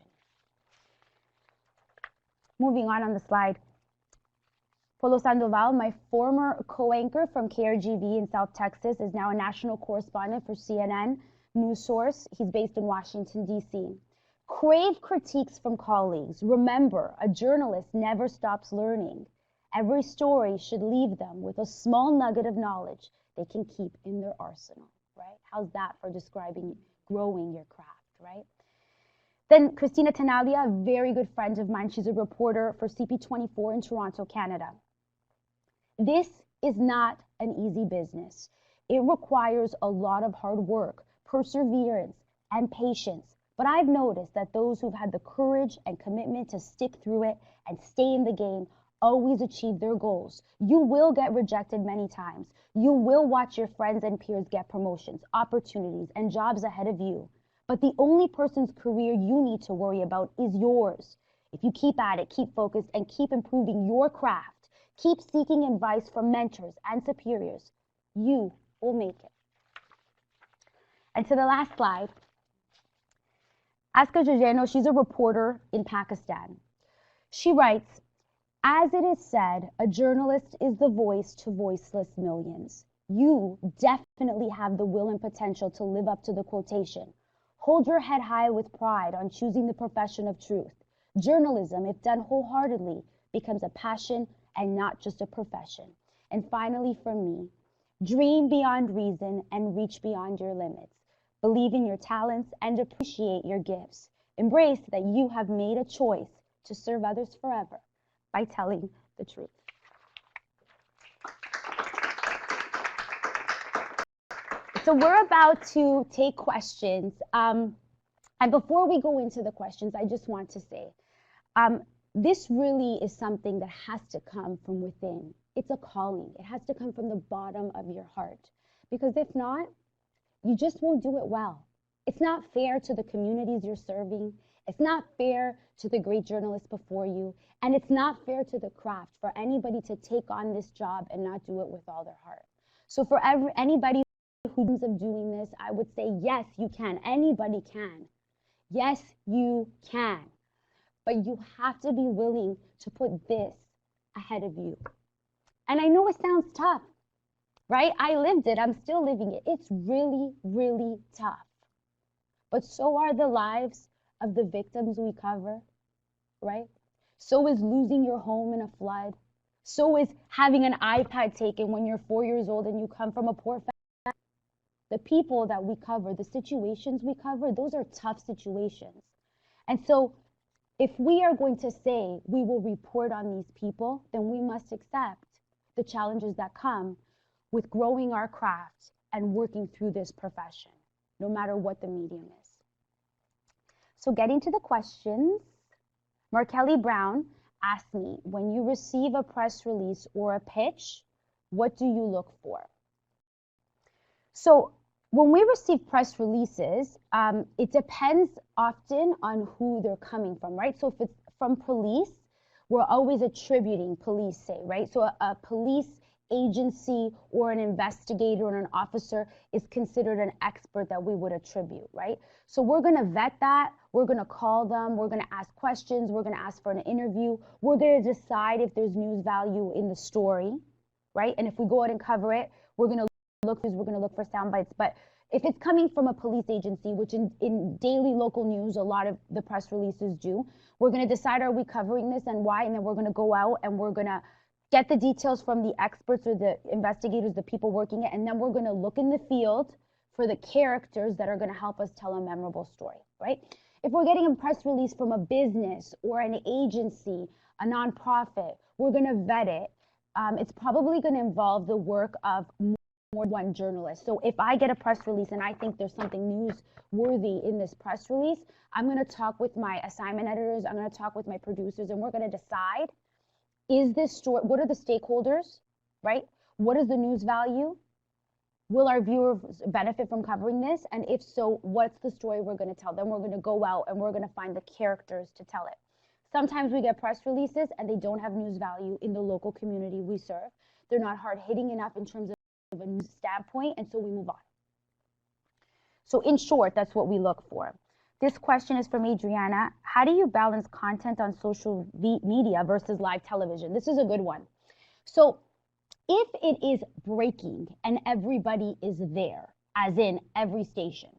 Moving on the slide. Polo Sandoval, my former co-anchor from KRGV in South Texas, is now a national correspondent for CNN News Source. He's based in Washington, D.C. Crave critiques from colleagues. Remember, a journalist never stops learning. Every story should leave them with a small nugget of knowledge they can keep in their arsenal, right? How's that for describing growing your craft, right? Then Christina Tenalia, a very good friend of mine. She's a reporter for CP24 in Toronto, Canada. This is not an easy business. It requires a lot of hard work, perseverance, and patience. But I've noticed that those who've had the courage and commitment to stick through it and stay in the game always achieve their goals. You will get rejected many times. You will watch your friends and peers get promotions, opportunities, and jobs ahead of you. But the only person's career you need to worry about is yours. If you keep at it, keep focused, and keep improving your craft, keep seeking advice from mentors and superiors, you will make it. And to the last slide, Aska Jajeno, she's a reporter in Pakistan. She writes, as it is said, a journalist is the voice to voiceless millions. You definitely have the will and potential to live up to the quotation. Hold your head high with pride on choosing the profession of truth. Journalism, if done wholeheartedly, becomes a passion and not just a profession. And finally, for me, dream beyond reason and reach beyond your limits. Believe in your talents and appreciate your gifts. Embrace that you have made a choice to serve others forever by telling the truth. So we're about to take questions. And before we go into the questions, I just want to say, this really is something that has to come from within. It's a calling. It has to come from the bottom of your heart. Because if not, you just won't do it well. It's not fair to the communities you're serving. It's not fair to the great journalists before you. And it's not fair to the craft for anybody to take on this job and not do it with all their heart. So for anybody who dreams of doing this, I would say, yes, you can. Anybody can. Yes, you can. But you have to be willing to put this ahead of you. And I know it sounds tough, right? I lived it. I'm still living it. It's really, really tough. But so are the lives of the victims we cover, right? So is losing your home in a flood. So is having an iPad taken when you're 4 years old and you come from a poor family. The people that we cover, the situations we cover, those are tough situations. And so if we are going to say we will report on these people, then we must accept the challenges that come with growing our craft and working through this profession, no matter what the medium is. So getting to the questions, Markelly Brown asked me, when you receive a press release or a pitch, what do you look for? So when we receive press releases, it depends often on who they're coming from, right? So if it's from police, we're always attributing police, say, right? So a police agency or an investigator or an officer is considered an expert that we would attribute, right? So we're going to vet that. We're going to call them. We're going to ask questions. We're going to ask for an interview. We're going to decide if there's news value in the story, right? And if we go out and cover it, we're going to look for sound bites. But if it's coming from a police agency, which in daily local news, a lot of the press releases do, we're going to decide, are we covering this and why? And then we're going to go out and we're going to get the details from the experts or the investigators, the people working it, and then we're going to look in the field for the characters that are going to help us tell a memorable story, right? If we're getting a press release from a business or an agency, a nonprofit, we're going to vet it. It's probably going to involve the work of more than one journalist. So if I get a press release and I think there's something newsworthy in this press release, I'm going to talk with my assignment editors, I'm going to talk with my producers, and we're going to decide, is this story, what are the stakeholders, right? What is the news value? Will our viewers benefit from covering this? And if so, what's the story we're going to tell? Then we're going to go out and we're going to find the characters to tell it. Sometimes we get press releases and they don't have news value in the local community we serve. They're not hard hitting enough in terms of a news standpoint, and so we move on. So in short, that's what we look for. This question is from Adriana. How do you balance content on social media versus live television? This is a good one. So if it is breaking and everybody is there, as in every station,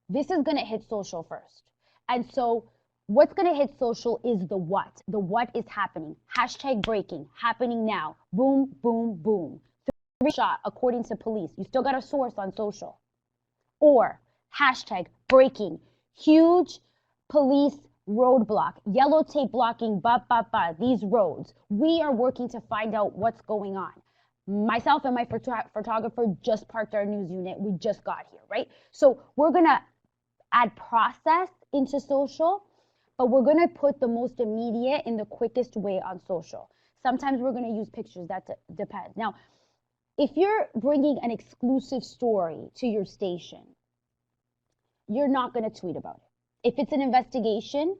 this is going to hit social first. And so what's going to hit social is the what. The what is happening. Hashtag breaking, happening now. Boom, boom, boom. 3 shot according to police. You still got a source on social. Or hashtag breaking, huge police roadblock, yellow tape blocking, these roads. We are working to find out what's going on. Myself and my photographer just parked our news unit. We just got here, right? So we're going to add process into social, but we're going to put the most immediate in the quickest way on social. Sometimes we're going to use pictures. That depends. Now, if you're bringing an exclusive story to your station, you're not going to tweet about it. If it's an investigation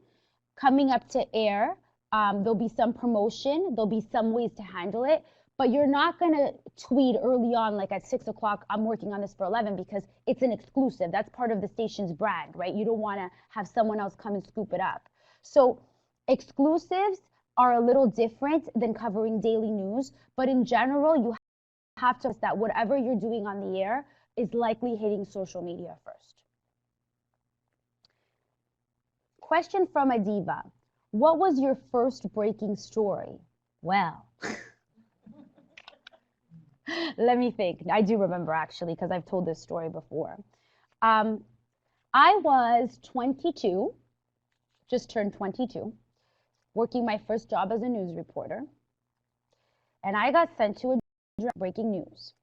coming up to air, there'll be some promotion, there'll be some ways to handle it, but you're not going to tweet early on, like at 6 o'clock, I'm working on this for 11, because it's an exclusive. That's part of the station's brand, right? You don't want to have someone else come and scoop it up. So exclusives are a little different than covering daily news, but in general, you have to that whatever you're doing on the air is likely hitting social media first. Question from Adiva. What was your first breaking story? Well, let me think. I do remember, actually, because I've told this story before. I was 22, just turned 22, working my first job as a news reporter, and I got sent to a breaking news.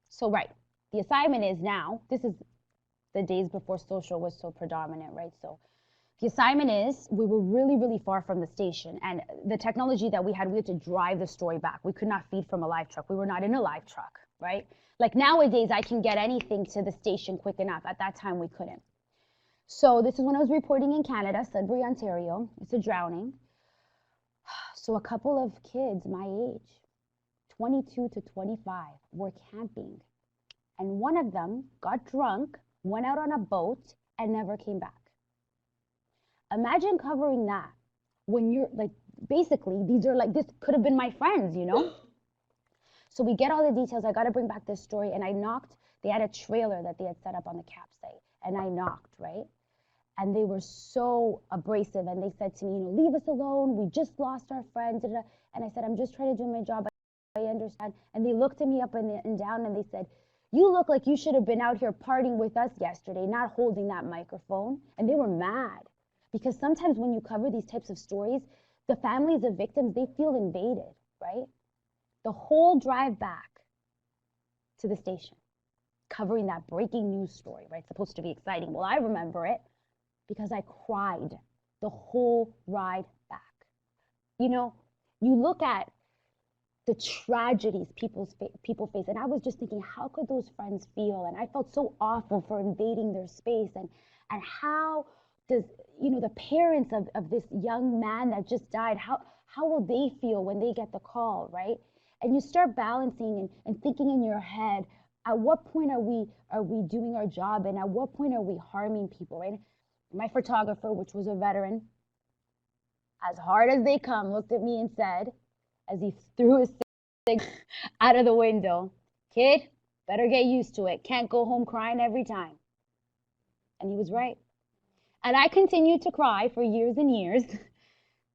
So, right, the assignment is now, this is the days before social was so predominant, right? So the assignment is, we were really, really far from the station, and the technology that we had to drive the story back. We could not feed from a live truck. We were not in a live truck, right? Like nowadays, I can get anything to the station quick enough. At that time, we couldn't. So this is when I was reporting in Canada, Sudbury, Ontario. It's a drowning. So a couple of kids my age, 22 to 25, were camping. And one of them got drunk, went out on a boat, and never came back. Imagine covering that when you're like, basically, these are like, this could have been my friends, you know? So we get all the details. I got to bring back this story. And I knocked. They had a trailer that they had set up on the campsite. And I knocked, right? And they were so abrasive. And they said to me, you know, leave us alone. We just lost our friend. And I said, I'm just trying to do my job. I understand. And they looked at me up and down and they said, You look like you should have been out here partying with us yesterday, not holding that microphone. And they were mad because sometimes when you cover these types of stories, the families of victims, they feel invaded, right? The whole drive back to the station, covering that breaking news story, right? Supposed to be exciting. Well, I remember it because I cried the whole ride back. You know, you look at the tragedies people face, and I was just thinking, how could those friends feel? And I felt so awful for invading their space. And how does, you know, the parents of this young man that just died, how will they feel when they get the call, right? And you start balancing and thinking in your head, at what point are we doing our job, and at what point are we harming people, right? My photographer, which was a veteran, as hard as they come, looked at me and said, as he threw his cig out of the window, "Kid, better get used to it. Can't go home crying every time." And he was right. And I continued to cry for years and years.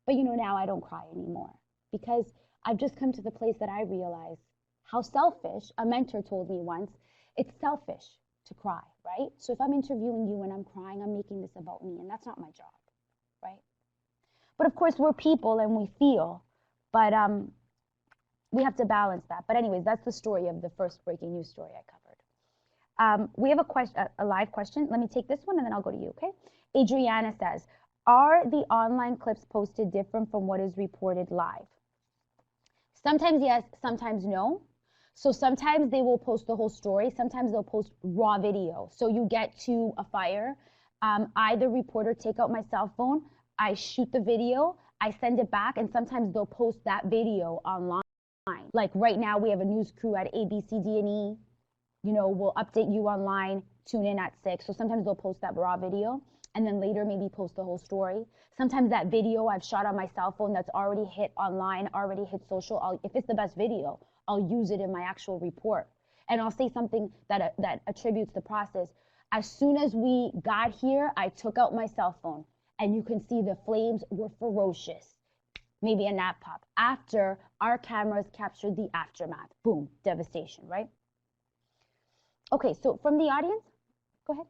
But you know, now I don't cry anymore because I've just come to the place that I realize how selfish. A mentor told me once, it's selfish to cry, right? So if I'm interviewing you and I'm crying, I'm making this about me, and that's not my job, right? But of course, we're people and we feel, but we have to balance that. But anyways, that's the story of the first breaking news story I covered. We have a live question. Let me take this one and then I'll go to you, okay? Adriana says, are the online clips posted different from what is reported live? Sometimes yes, sometimes no. So sometimes they will post the whole story. Sometimes they'll post raw video. So you get to a fire. I, the reporter, take out my cell phone. I shoot the video. I send it back. And sometimes they'll post that video online. Like right now, we have a news crew at ABCD&E. You know, we'll update you online. Tune in at 6. So sometimes they'll post that raw video. And then later maybe post the whole story. Sometimes that video I've shot on my cell phone that's already hit online, already hit social, if it's the best video, I'll use it in my actual report. And I'll say something that attributes the process. As soon as we got here, I took out my cell phone and you can see the flames were ferocious. Maybe a nap pop. After our cameras captured the aftermath. Boom, devastation, right? Okay, so from the audience, go ahead.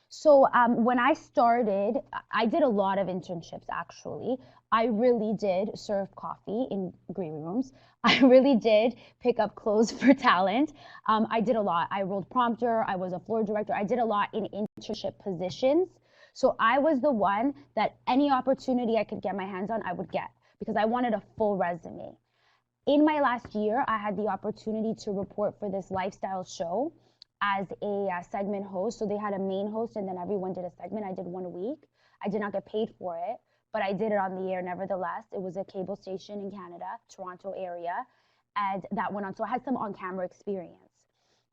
So when I started, I did a lot of internships, actually. I really did serve coffee in green rooms. I really did pick up clothes for talent. I did a lot. I rolled prompter. I was a floor director. I did a lot in internship positions. So I was the one that any opportunity I could get my hands on, I would get because I wanted a full resume. In my last year, I had the opportunity to report for this lifestyle show as a segment host. So they had a main host and then everyone did a segment. I did one a week. I did not get paid for it, but I did it on the air nevertheless. It was a cable station in Canada, Toronto area, and that went on. So I had some on-camera experience.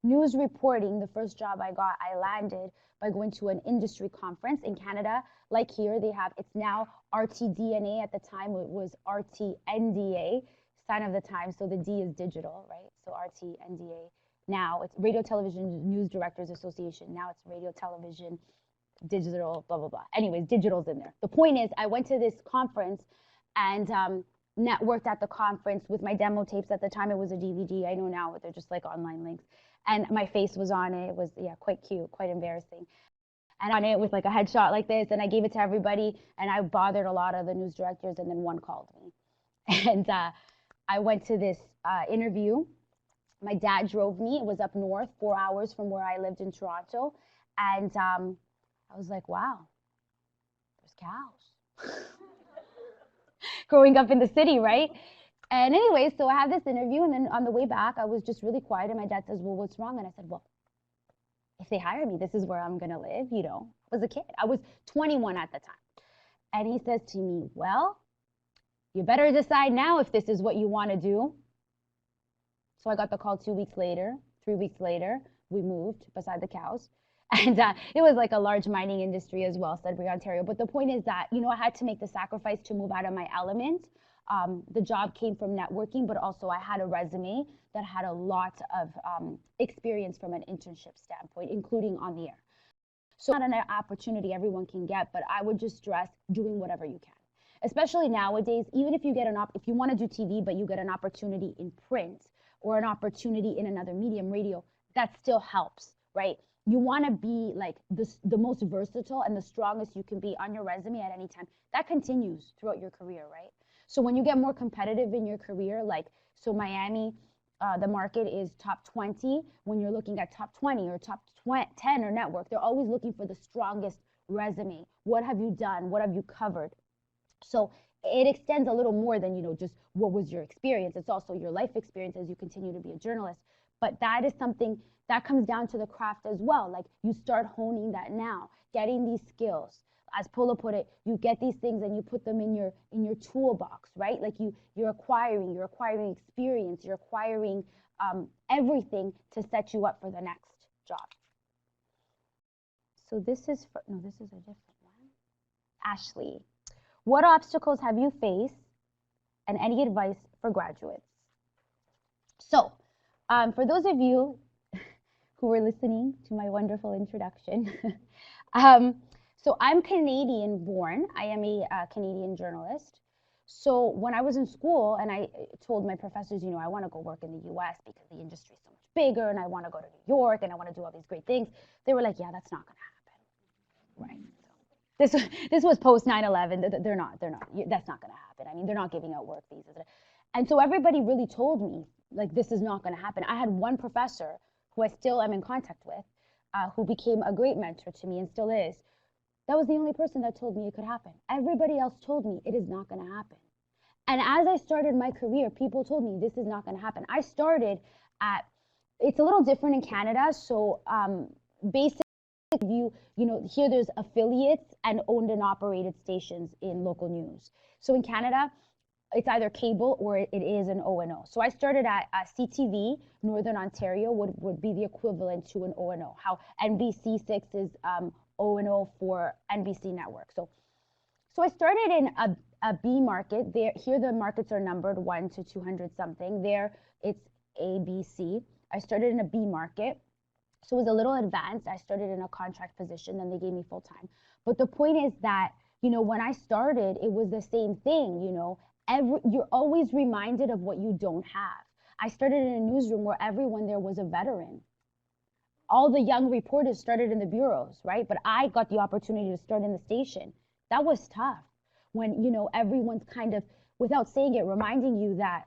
News reporting, the first job I got, I landed by going to an industry conference in Canada. Like here, they have, it's now RTDNA. At the time, it was RTNDA, sign of the times. So the D is digital, right? So RTNDA. Now it's Radio Television News Directors Association. Now it's Radio Television Digital, blah, blah, blah. Anyways, digital's in there. The point is, I went to this conference and networked at the conference with my demo tapes. At the time, it was a DVD. I know now they're just like online links. And my face was on it. It was, yeah, quite cute, quite embarrassing. And on it with like a headshot like this. And I gave it to everybody. And I bothered a lot of the news directors. And then one called me. And I went to this interview. My dad drove me. It was up north, 4 hours from where I lived in Toronto. And I was like, wow, there's cows. Growing up in the city, right? And anyway, so I had this interview, and then on the way back, I was just really quiet, and my dad says, well, what's wrong? And I said, well, if they hire me, this is where I'm gonna live, you know. I was a kid. I was 21 at the time. And he says to me, well, you better decide now if this is what you wanna do. So I got the call 2 weeks later, 3 weeks later, we moved beside the cows. And it was like a large mining industry as well, Sudbury, Ontario. But the point is that, you know, I had to make the sacrifice to move out of my element. The job came from networking, but also I had a resume that had a lot of experience from an internship standpoint, including on the air. So not an opportunity everyone can get, but I would just stress doing whatever you can. especially nowadays, even if you get if you want to do TV, but you get an opportunity in print or an opportunity in another medium, radio, that still helps, right? You want to be like the most versatile and the strongest you can be on your resume at any time. That continues throughout your career, right? So when you get more competitive in your career, like, so Miami, the market is top 20. When you're looking at top 20 or top 10 or network, they're always looking for the strongest resume. What have you done? What have you covered? So it extends a little more than, just what was your experience. It's also your life experience as you continue to be a journalist. But that is something that comes down to the craft as well. Like, you start honing that now, getting these skills. As Polo put it, you get these things and you put them in your toolbox, right? Like you're acquiring experience, you're acquiring everything to set you up for the next job. So this is a different one. Ashley, what obstacles have you faced and any advice for graduates? So for those of you who were listening to my wonderful introduction, so I'm Canadian born. I am a Canadian journalist. So when I was in school and I told my professors, I want to go work in the US because the industry is so much bigger and I want to go to New York and I want to do all these great things, they were like, yeah, that's not going to happen. Right. So this was post 9/11. They're not, that's not going to happen. I mean, they're not giving out work visas. And so everybody really told me, like, this is not going to happen. I had one professor who I still am in contact with, who became a great mentor to me and still is. That was the only person that told me it could happen. Everybody else told me it is not going to happen. And as I started my career, people told me this is not going to happen. I started at, it's a little different in Canada. So basically, here there's affiliates and owned and operated stations in local news. So in Canada, it's either cable or it is an O&O. So I started at CTV, Northern Ontario would be the equivalent to an O&O. How NBC6 is O&O for NBC Network. So I started in a B market. Here the markets are numbered 1 to 200 something. There it's A, B, C. I started in a B market. So it was a little advanced. I started in a contract position, then they gave me full time. But the point is that, when I started, it was the same thing, you're always reminded of what you don't have. I started in a newsroom where everyone there was a veteran. All the young reporters started in the bureaus, right? But I got the opportunity to start in the station. That was tough when, everyone's kind of, without saying it, reminding you that,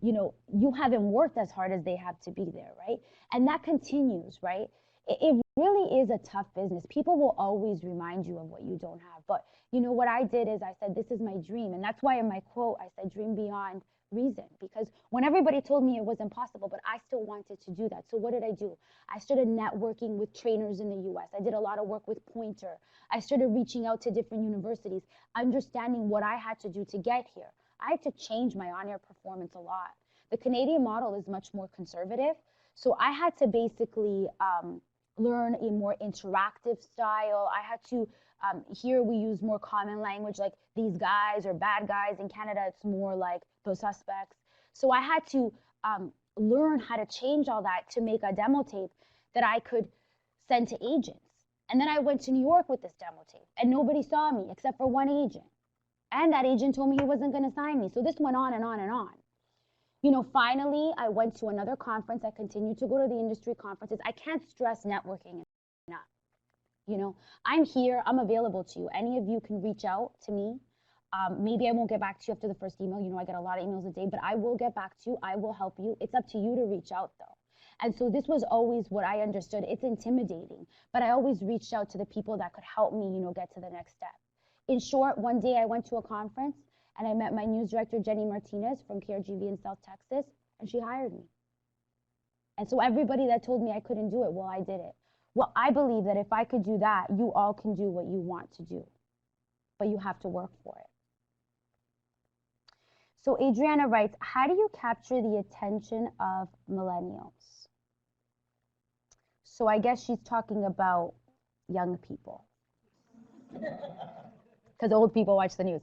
you haven't worked as hard as they have to be there, right? And that continues, right? It really is a tough business. People will always remind you of what you don't have. But what I did is I said, this is my dream. And that's why in my quote, I said, dream beyond reason. Because when everybody told me it was impossible, but I still wanted to do that. So what did I do? I started networking with trainers in the US. I did a lot of work with Pointer. I started reaching out to different universities, understanding what I had to do to get here. I had to change my on-air performance a lot. The Canadian model is much more conservative. So I had to basically learn a more interactive style. I had to, here we use more common language, like these guys or bad guys. In Canada, it's more like the suspects. So I had to learn how to change all that to make a demo tape that I could send to agents. And then I went to New York with this demo tape and nobody saw me except for one agent. And that agent told me he wasn't going to sign me. So this went on and on and on. Finally, I went to another conference. I continued to go to the industry conferences. I can't stress networking enough. I'm here. I'm available to you. Any of you can reach out to me. Maybe I won't get back to you after the first email. I get a lot of emails a day, but I will get back to you. I will help you. It's up to you to reach out, though. And so this was always what I understood. It's intimidating, but I always reached out to the people that could help me, get to the next step. In short, one day I went to a conference and I met my news director, Jenny Martinez from KRGV in South Texas, and she hired me. And so everybody that told me I couldn't do it, well, I did it. Well, I believe that if I could do that, you all can do what you want to do, but you have to work for it. So Adriana writes, how do you capture the attention of millennials? So I guess she's talking about young people. Because old people watch the news.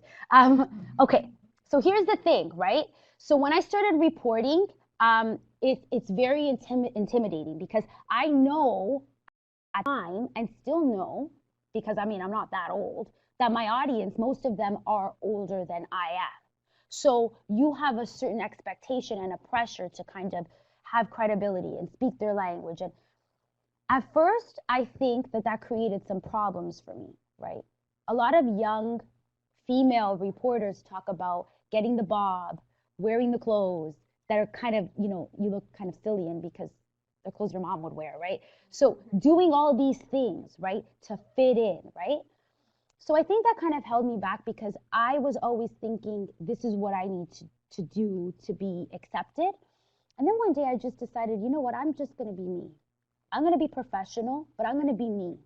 Okay, so here's the thing, right? So when I started reporting, it's very intimidating because I know at the time and still know, because I'm not that old, that my audience, most of them are older than I am. So you have a certain expectation and a pressure to kind of have credibility and speak their language. And at first, I think that created some problems for me, right? A lot of young female reporters talk about getting the bob, wearing the clothes that are kind of, you look kind of silly in because the clothes your mom would wear, right? So doing all these things, right, to fit in, right? So I think that kind of held me back because I was always thinking this is what I need to do to be accepted. And then one day I just decided, you know what, I'm just going to be me. I'm going to be professional, but I'm going to be me.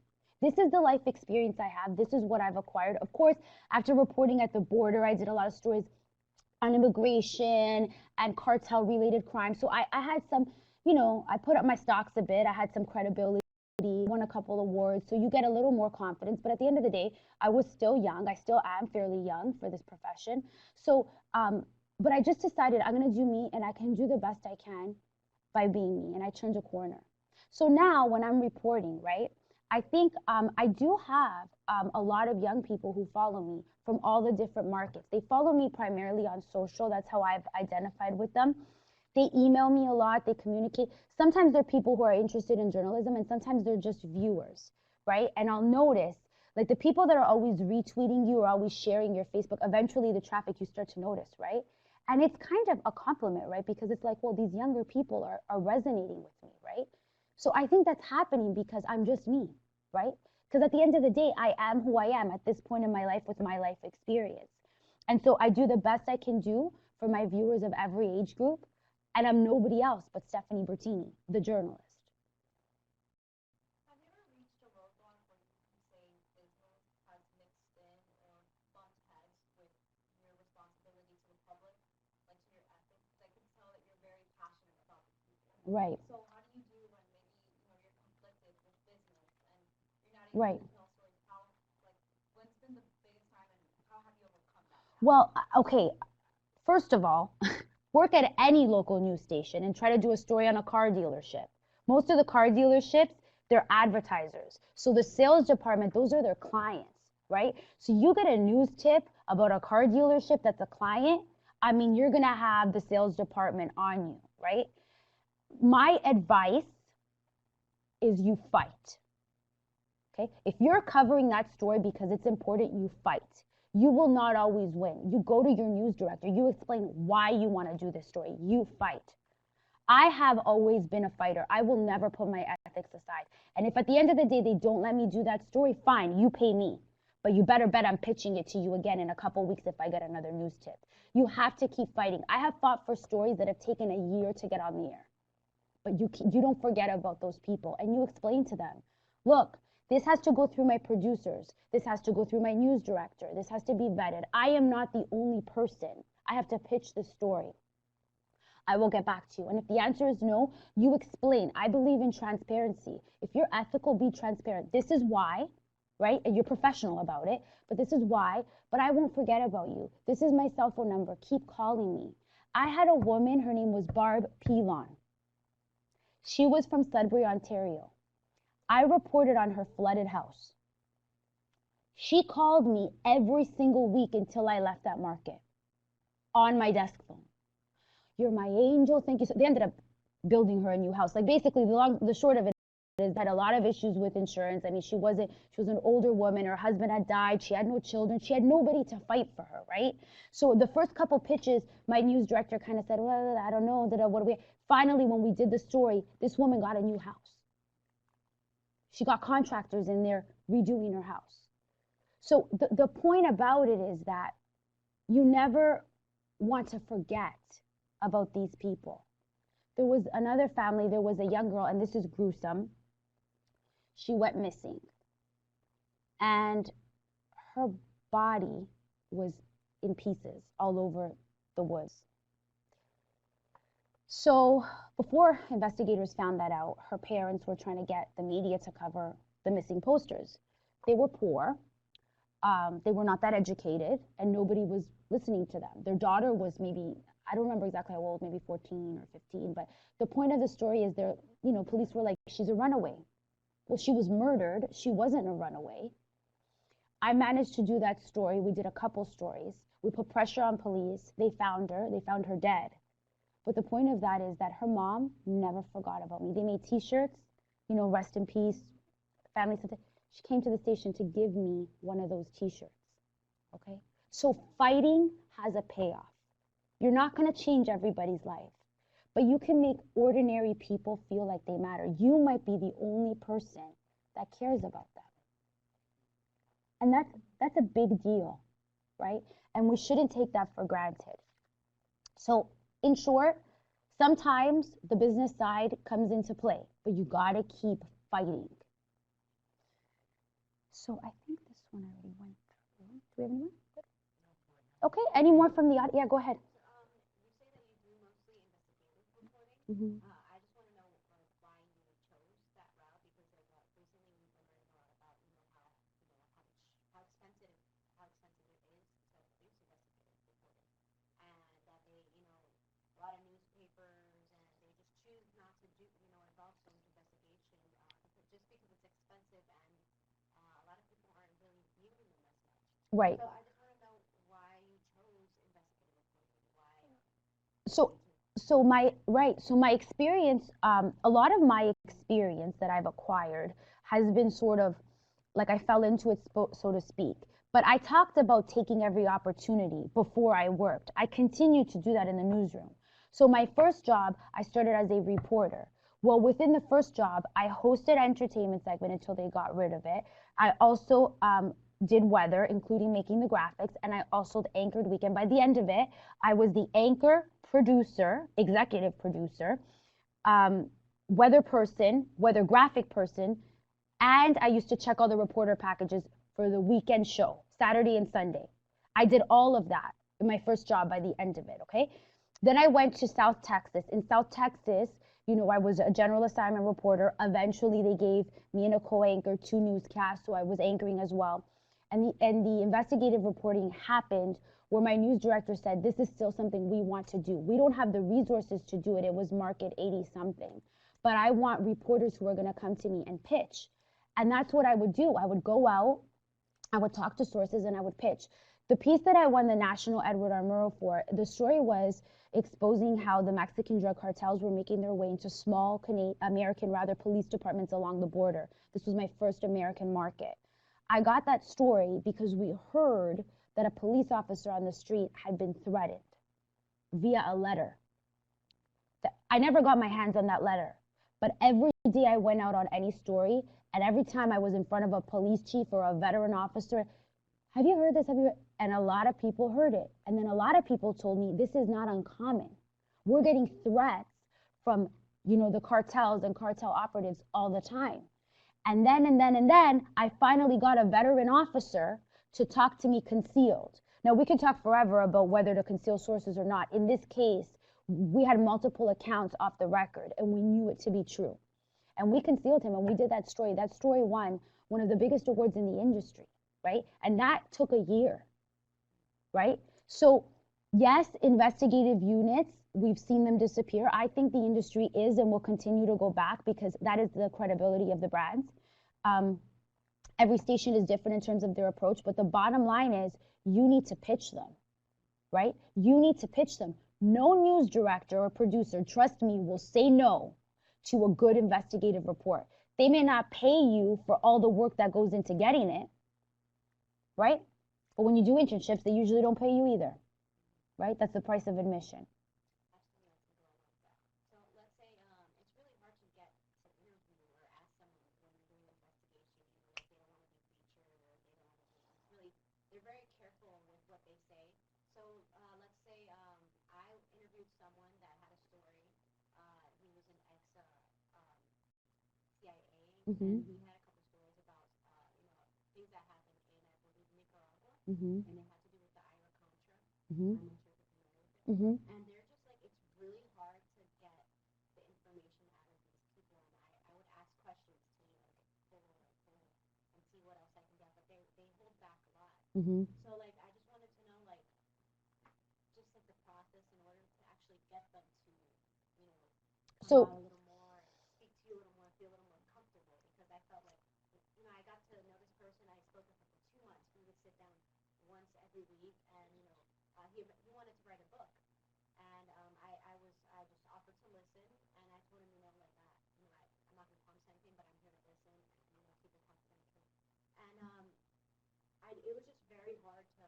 This is the life experience I have. This is what I've acquired. Of course, after reporting at the border, I did a lot of stories on immigration and cartel-related crime. So I had some, I put up my stocks a bit. I had some credibility, won a couple awards. So you get a little more confidence. But at the end of the day, I was still young. I still am fairly young for this profession. So, but I just decided I'm going to do me and I can do the best I can by being me. And I turned a corner. So now when I'm reporting, right, I think I do have a lot of young people who follow me from all the different markets. They follow me primarily on social. That's how I've identified with them. They email me a lot. They communicate. Sometimes they're people who are interested in journalism, and sometimes they're just viewers, right? And I'll notice, like the people that are always retweeting you or always sharing your Facebook, eventually the traffic you start to notice, right? And it's kind of a compliment, right? Because it's like, well, these younger people are resonating with me, right? So I think that's happening because I'm just me, right? Because at the end of the day, I am who I am at this point in my life with my life experience. And so I do the best I can do for my viewers of every age group. And I'm nobody else but Stephanie Bertini, the journalist. Have you ever reached a roadblock where you can say business has mixed in or bumped heads with your responsibility to the public, like to your ethics? Because I can tell that you're very passionate about the people. Right. So how do you do when maybe you're conflicted with business and you're not able Right. to tell stories? How when's been the biggest time and how have you overcome that? Well, okay. First of all, work at any local news station and try to do a story on a car dealership. Most of the car dealerships, they're advertisers. So the sales department, those are their clients, right? So you get a news tip about a car dealership that's a client, I mean, you're going to have the sales department on you, right? My advice is you fight. Okay? If you're covering that story because it's important, you fight. You will not always win. You go to your news director. You explain why you want to do this story. You fight. I have always been a fighter. I will never put my ethics aside. And if at the end of the day they don't let me do that story, fine, you pay me. But you better bet I'm pitching it to you again in a couple weeks if I get another news tip. You have to keep fighting. I have fought for stories that have taken a year to get on the air. But you don't forget about those people. And you explain to them, look, this has to go through my producers. This has to go through my news director. This has to be vetted. I am not the only person. I have to pitch this story. I will get back to you. And if the answer is no, you explain. I believe in transparency. If you're ethical, be transparent. This is why, right? And you're professional about it, but this is why. But I won't forget about you. This is my cell phone number. Keep calling me. I had a woman, her name was Barb Pilon. She was from Sudbury, Ontario. I reported on her flooded house. She called me every single week until I left that market on my desk phone. You're my angel, thank you. So they ended up building her a new house. Like basically the short of it is had a lot of issues with insurance. I mean, she was an older woman. Her husband had died. She had no children. She had nobody to fight for her, right? So the first couple pitches, my news director kind of said, well, I don't know, what do we? Finally, when we did the story, this woman got a new house. She got contractors in there redoing her house. So the point about it is that you never want to forget about these people. There was another family, there was a young girl, and this is gruesome. She went missing. And her body was in pieces all over the woods. So before investigators found that out, her parents were trying to get the media to cover the missing posters. They were poor. They were not that educated, and nobody was listening to them. Their daughter was maybe, I don't remember exactly how old, maybe 14 or 15, but the point of the story is police were like, she's a runaway. Well, she was murdered. She wasn't a runaway. I managed to do that story. We did a couple stories. We put pressure on police. They found her. They found her dead. But the point of that is that her mom never forgot about me. They made T-shirts, you know, rest in peace, family something. She came to the station to give me one of those T-shirts. Okay? So fighting has a payoff. You're not going to change everybody's life, but you can make ordinary people feel like they matter. You might be the only person that cares about them. And that's a big deal, right? And we shouldn't take that for granted. So in short, sometimes the business side comes into play, but you gotta keep fighting. So I think this one I already went through. Do we have any more? Good. Okay, any more from the audience? Yeah, go ahead. You say that you do mostly investigative reporting. Mm-hmm. I just want to know why you chose that route because recently we've been learning a lot about how expensive it is to produce investigative reporting, and that they a lot of newspapers and they just choose not to do involve so much investigation because it's expensive and a lot of people aren't really viewing them as much. Right. So I just want to know why you chose investigative reporting. So my experience, a lot of my experience that I've acquired has been sort of like I fell into it, so to speak. But I talked about taking every opportunity before I worked. I continued to do that in the newsroom. So my first job, I started as a reporter. Well, within the first job, I hosted entertainment segment until they got rid of it. I also did weather, including making the graphics, and I also anchored weekend. By the end of it, I was the anchor, producer, executive producer, weather person, weather graphic person, and I used to check all the reporter packages for the weekend show, Saturday and Sunday. I did all of that in my first job by the end of it, okay? Then I went to South Texas. In South Texas, I was a general assignment reporter. Eventually, they gave me and a co-anchor 2 newscasts, so I was anchoring as well. And the investigative reporting happened where my news director said, this is still something we want to do. We don't have the resources to do it. It was market 80-something. But I want reporters who are going to come to me and pitch. And that's what I would do. I would go out, I would talk to sources, and I would pitch. The piece that I won the National Edward R. Murrow for, the story was exposing how the Mexican drug cartels were making their way into small American police departments along the border. This was my first American market. I got that story because we heard that a police officer on the street had been threatened via a letter. I never got my hands on that letter, but every day I went out on any story, and every time I was in front of a police chief or a veteran officer, have you heard this? And a lot of people heard it. And then a lot of people told me, this is not uncommon. We're getting threats from, the cartels and cartel operatives all the time. And then I finally got a veteran officer to talk to me concealed. Now, we can talk forever about whether to conceal sources or not. In this case, we had multiple accounts off the record, and we knew it to be true. And we concealed him, and we did that story. That story won one of the biggest awards in the industry, right? And that took a year, right? So, yes, investigative units, we've seen them disappear. I think the industry is and will continue to go back because that is the credibility of the brands. Every station is different in terms of their approach, but the bottom line is you need to pitch them, right? You need to pitch them. No news director or producer, trust me, will say no to a good investigative report. They may not pay you for all the work that goes into getting it, right? But when you do internships, they usually don't pay you either, right? That's the price of admission. So let's say it's really hard to get to interview or ask someone when you're doing an investigation, like they don't want to be featured or they don't want to be, really, they're very careful with what they say. So let's say I interviewed someone that had a story. He was an ex-CIA, and we had a couple stories about, things that happened in, I believe, Nicaragua, and it had to do with the Ira-Contra. I'm not sure if you're familiar with it. And they're just like, it's really hard to get the information out of these people, and I would ask questions to, pull and see what else I can get, but they hold back a lot. So, I just wanted to know, just the process in order to actually get them to, come out a little more, speak to you a little more, feel a little more comfortable, because I felt like, I got to know this person, I spoke with him for 2 months, every week, and he wanted to write a book, and I just offered to listen, and I told him, I'm not going to promise anything, but I'm here to listen and keep it confidential. And it was just very hard to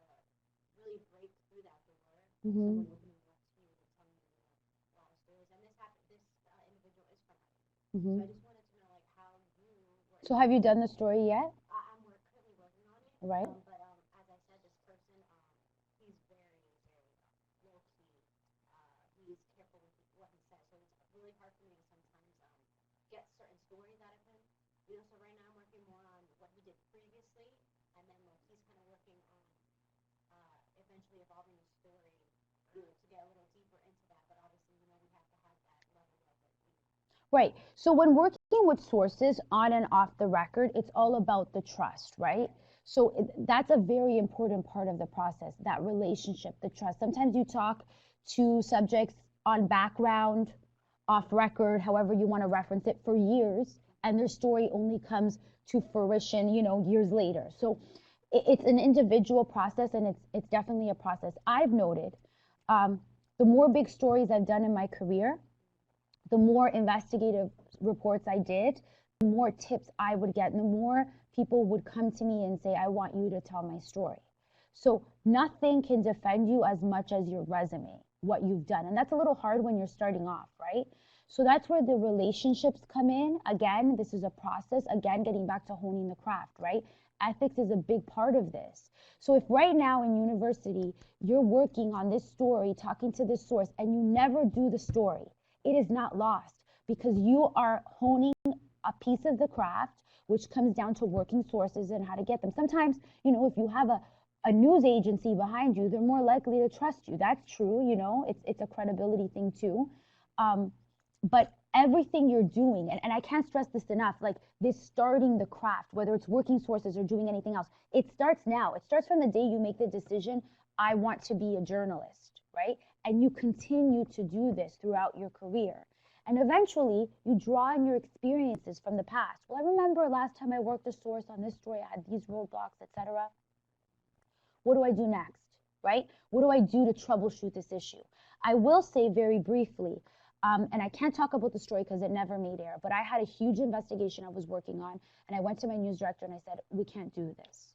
really break through that door. Mhm. Someone opening up to you and telling you a lot of stories, and this happened. This individual is from Miami, so I just wanted to know how you were. So have you done the story yet? I'm currently working on it. Right. But as I said, this person, he's very, very low key. He's careful with what he says, so it's really hard for me to sometimes get certain stories out of him. So right now I'm working more on what he did previously, and then he's kind of working on eventually evolving the story, to get a little deeper into that. But obviously, we have to have that level of it. Right. So when working with sources on and off the record, it's all about the trust, right? So that's a very important part of the process, that relationship, the trust. Sometimes you talk to subjects on background, off record, however you want to reference it, for years, and their story only comes to fruition, years later. So it's an individual process, and it's definitely a process. I've noted the more big stories I've done in my career, the more investigative reports I did, the more tips I would get, and the more people would come to me and say, I want you to tell my story. So nothing can defend you as much as your resume, what you've done. And that's a little hard when you're starting off, right? So that's where the relationships come in. Again, this is a process. Again, getting back to honing the craft, right? Ethics is a big part of this. So if right now in university, you're working on this story, talking to this source, and you never do the story, it is not lost, because you are honing a piece of the craft, which comes down to working sources and how to get them. Sometimes, if you have a news agency behind you, they're more likely to trust you. That's true, it's a credibility thing too. But everything you're doing, and I can't stress this enough, like this starting the craft, whether it's working sources or doing anything else, it starts now. It starts from the day you make the decision, I want to be a journalist, right? And you continue to do this throughout your career. And eventually, you draw on your experiences from the past. Well, I remember last time I worked a source on this story, I had these roadblocks, etc. What do I do next, right? What do I do to troubleshoot this issue? I will say very briefly, and I can't talk about the story because it never made air, but I had a huge investigation I was working on, and I went to my news director and I said, we can't do this.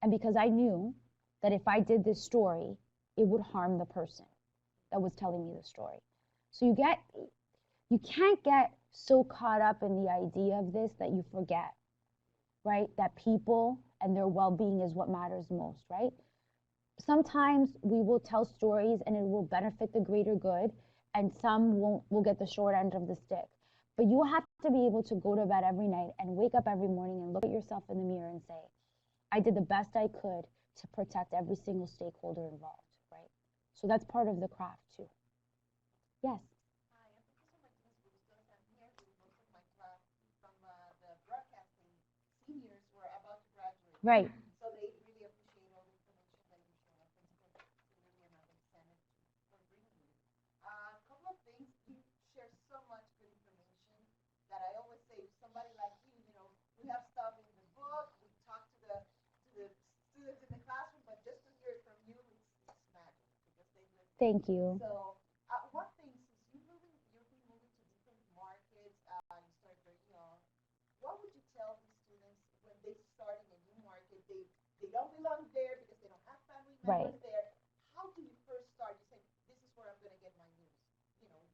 And because I knew that if I did this story, it would harm the person that was telling me the story. So you can't get so caught up in the idea of this that you forget, right? That people and their well-being is what matters most, right? Sometimes we will tell stories and it will benefit the greater good, and some will get the short end of the stick. But you have to be able to go to bed every night and wake up every morning and look at yourself in the mirror and say, I did the best I could to protect every single stakeholder involved, right? So that's part of the craft too. Yes. Seniors were about to graduate. Right. So they really appreciate all the information that you share. Thank you really another Senate for bringing it. A couple of things, you share so much good information that I always say, somebody like you, we have stuff in the book, we talk to the students in the classroom, but just to hear it from you, it's magic because they listen. Thank you. So one thing, since you've been moving to different markets, you started very young, what would you tell these students when they start in a new market? They don't belong there because they don't have family members there. How do you first start? You say, this is where I'm going to get my news.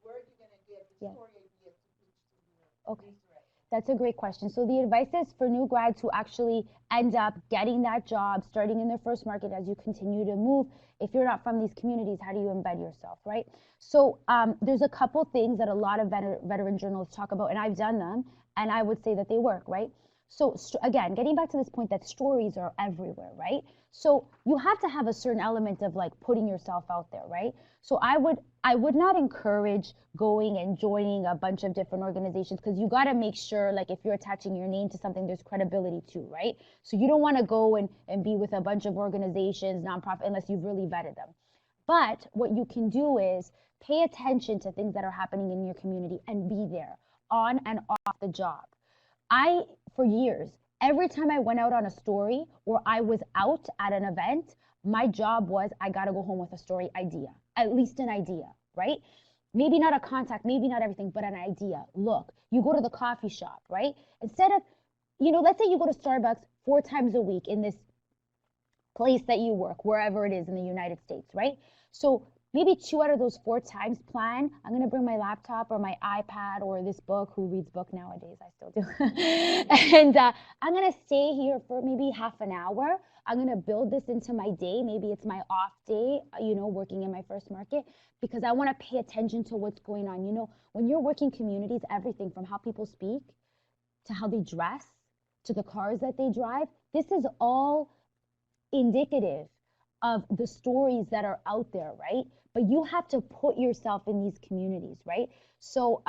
Where are you going to get the story idea to pitch to your news director? That's a great question. So the advice is for new grads who actually end up getting that job, starting in their first market as you continue to move. If you're not from these communities, how do you embed yourself, right? So there's a couple things that a lot of veteran journalists talk about, and I've done them, and I would say that they work, right? So again, getting back to this point that stories are everywhere, right? So you have to have a certain element of like putting yourself out there, right? So I would not encourage going and joining a bunch of different organizations, because you got to make sure, like, if you're attaching your name to something, there's credibility too, right? So you don't want to go and be with a bunch of organizations, nonprofit, unless you've really vetted them. But what you can do is pay attention to things that are happening in your community and be there on and off the job. For years, every time I went out on a story or I was out at an event, My job was I got to go home with a story idea, at least an idea, right? Maybe not a contact, maybe not everything, but an idea. Look, you go to the coffee shop, right? Instead of, let's say you go to Starbucks 4 times a week in this place that you work, wherever it is in the United States, right? So maybe 2 out of those 4 times plan, I'm going to bring my laptop or my iPad or this book. Who reads book nowadays? I still do. And I'm going to stay here for maybe half an hour. I'm going to build this into my day. Maybe it's my off day, working in my first market, because I want to pay attention to what's going on. When you're working communities, everything from how people speak to how they dress to the cars that they drive, this is all indicative of the stories that are out there, right? But you have to put yourself in these communities, right? So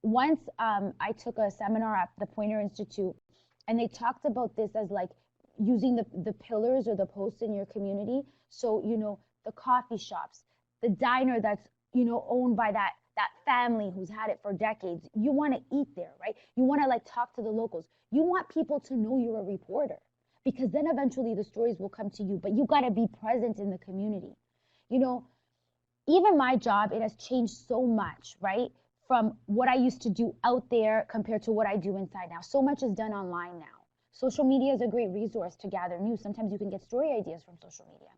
once I took a seminar at the Poynter Institute, and they talked about this as like using the pillars or the posts in your community. So, the coffee shops, the diner that's, owned by that family who's had it for decades. You want to eat there, right? You want to talk to the locals. You want people to know you're a reporter, because then eventually the stories will come to you, but you got to be present in the community. Even my job, it has changed so much, right? From what I used to do out there compared to what I do inside now. So much is done online now. Social media is a great resource to gather news. Sometimes you can get story ideas from social media.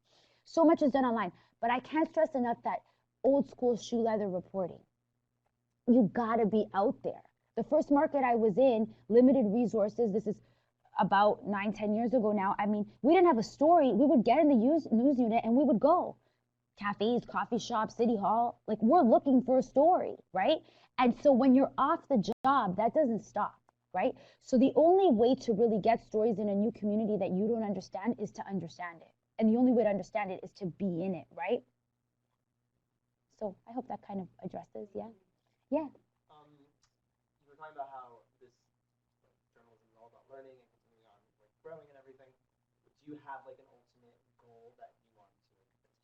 So much is done online, but I can't stress enough that old school shoe leather reporting. You gotta be out there. The first market I was in, limited resources. This is about 9-10 years ago now. I mean, we didn't have a story. We would get in the news unit and we would go. Cafes, coffee shops, city hall, we're looking for a story, right? And so when you're off the job, that doesn't stop, right? So the only way to really get stories in a new community that you don't understand is to understand it. And the only way to understand it is to be in it, right? So I hope that kind of addresses, yeah? Yeah. You were talking about how this journalism is all about learning and continuing on growing and everything. Do you have an ultimate goal that you want to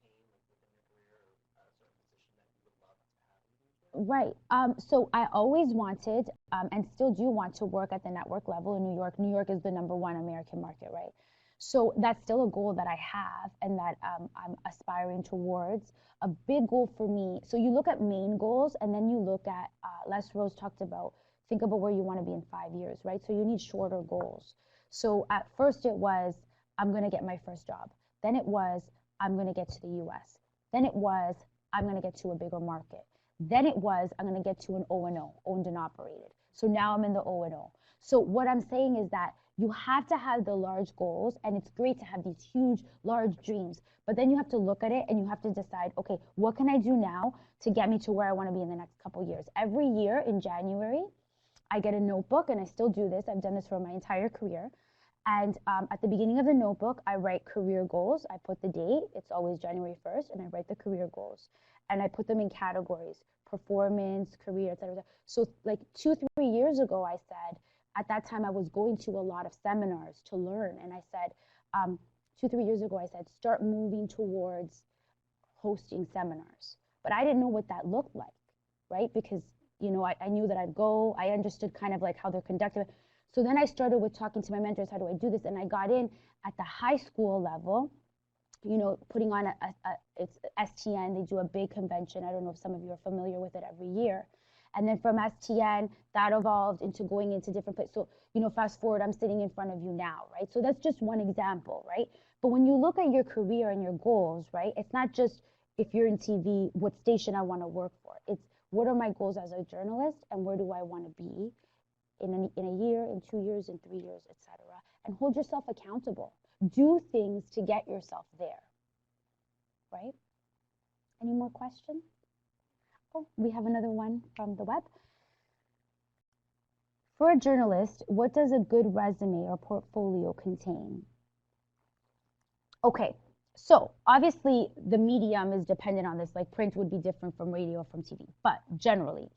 attain within your career, or a certain position that you would love to have in the future? Right. So I always wanted, and still do want to work at the network level in New York. New York is the #1 American market, right? So that's still a goal that I have and that I'm aspiring towards. A big goal for me, so you look at main goals and then you look at, Les Rose talked about, think about where you want to be in 5 years, right? So you need shorter goals. So at first it was, I'm going to get my first job. Then it was, I'm going to get to the US. Then it was, I'm going to get to a bigger market. Then it was, I'm going to get to an O&O, owned and operated. So now I'm in the O&O. So what I'm saying is that you have to have the large goals, and it's great to have these huge, large dreams, but then you have to look at it and you have to decide, okay, what can I do now to get me to where I want to be in the next couple years? Every year in January, I get a notebook, and I still do this. I've done this for my entire career. And at the beginning of the notebook, I write career goals. I put the date. It's always January 1st, and I write the career goals. And I put them in categories: performance, career, etc. So 2-3 years ago, I said, at that time, I was going to a lot of seminars to learn. And I said, 2-3 years ago, I said, start moving towards hosting seminars. But I didn't know what that looked like, right? Because, I knew that I'd go. I understood kind of how they're conducted. So then I started with talking to my mentors, how do I do this? And I got in at the high school level, putting on it's STN. They do a big convention. I don't know if some of you are familiar with it every year. And then from STN, that evolved into going into different places. So, fast forward, I'm sitting in front of you now, right? So that's just one example, right? But when you look at your career and your goals, right, it's not just if you're in TV, what station I want to work for. It's what are my goals as a journalist, and where do I want to be in a year, in 2 years, in 3 years, etc. And hold yourself accountable. Do things to get yourself there, right? Any more questions? Oh, we have another one from the web. For a journalist, what does a good resume or portfolio contain? Okay, so obviously the medium is dependent on this, print would be different from radio, from TV, but generally,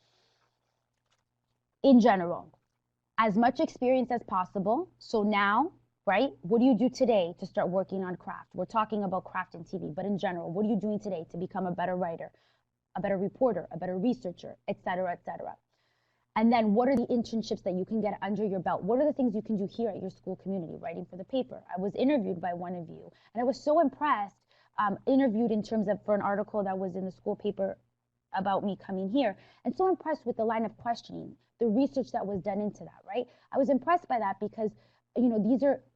in general, as much experience as possible. So now, right, what do you do today to start working on craft? We're talking about craft and TV, but in general, what are you doing today to become a better writer, a better reporter, a better researcher, etc., etc.? And then what are the internships that you can get under your belt? What are the things you can do here at your school community, writing for the paper? I was interviewed by one of you, and I was so impressed, interviewed in terms of for an article that was in the school paper about me coming here, and so impressed with the line of questioning, the research that was done into that, right? I was impressed by that because, you know,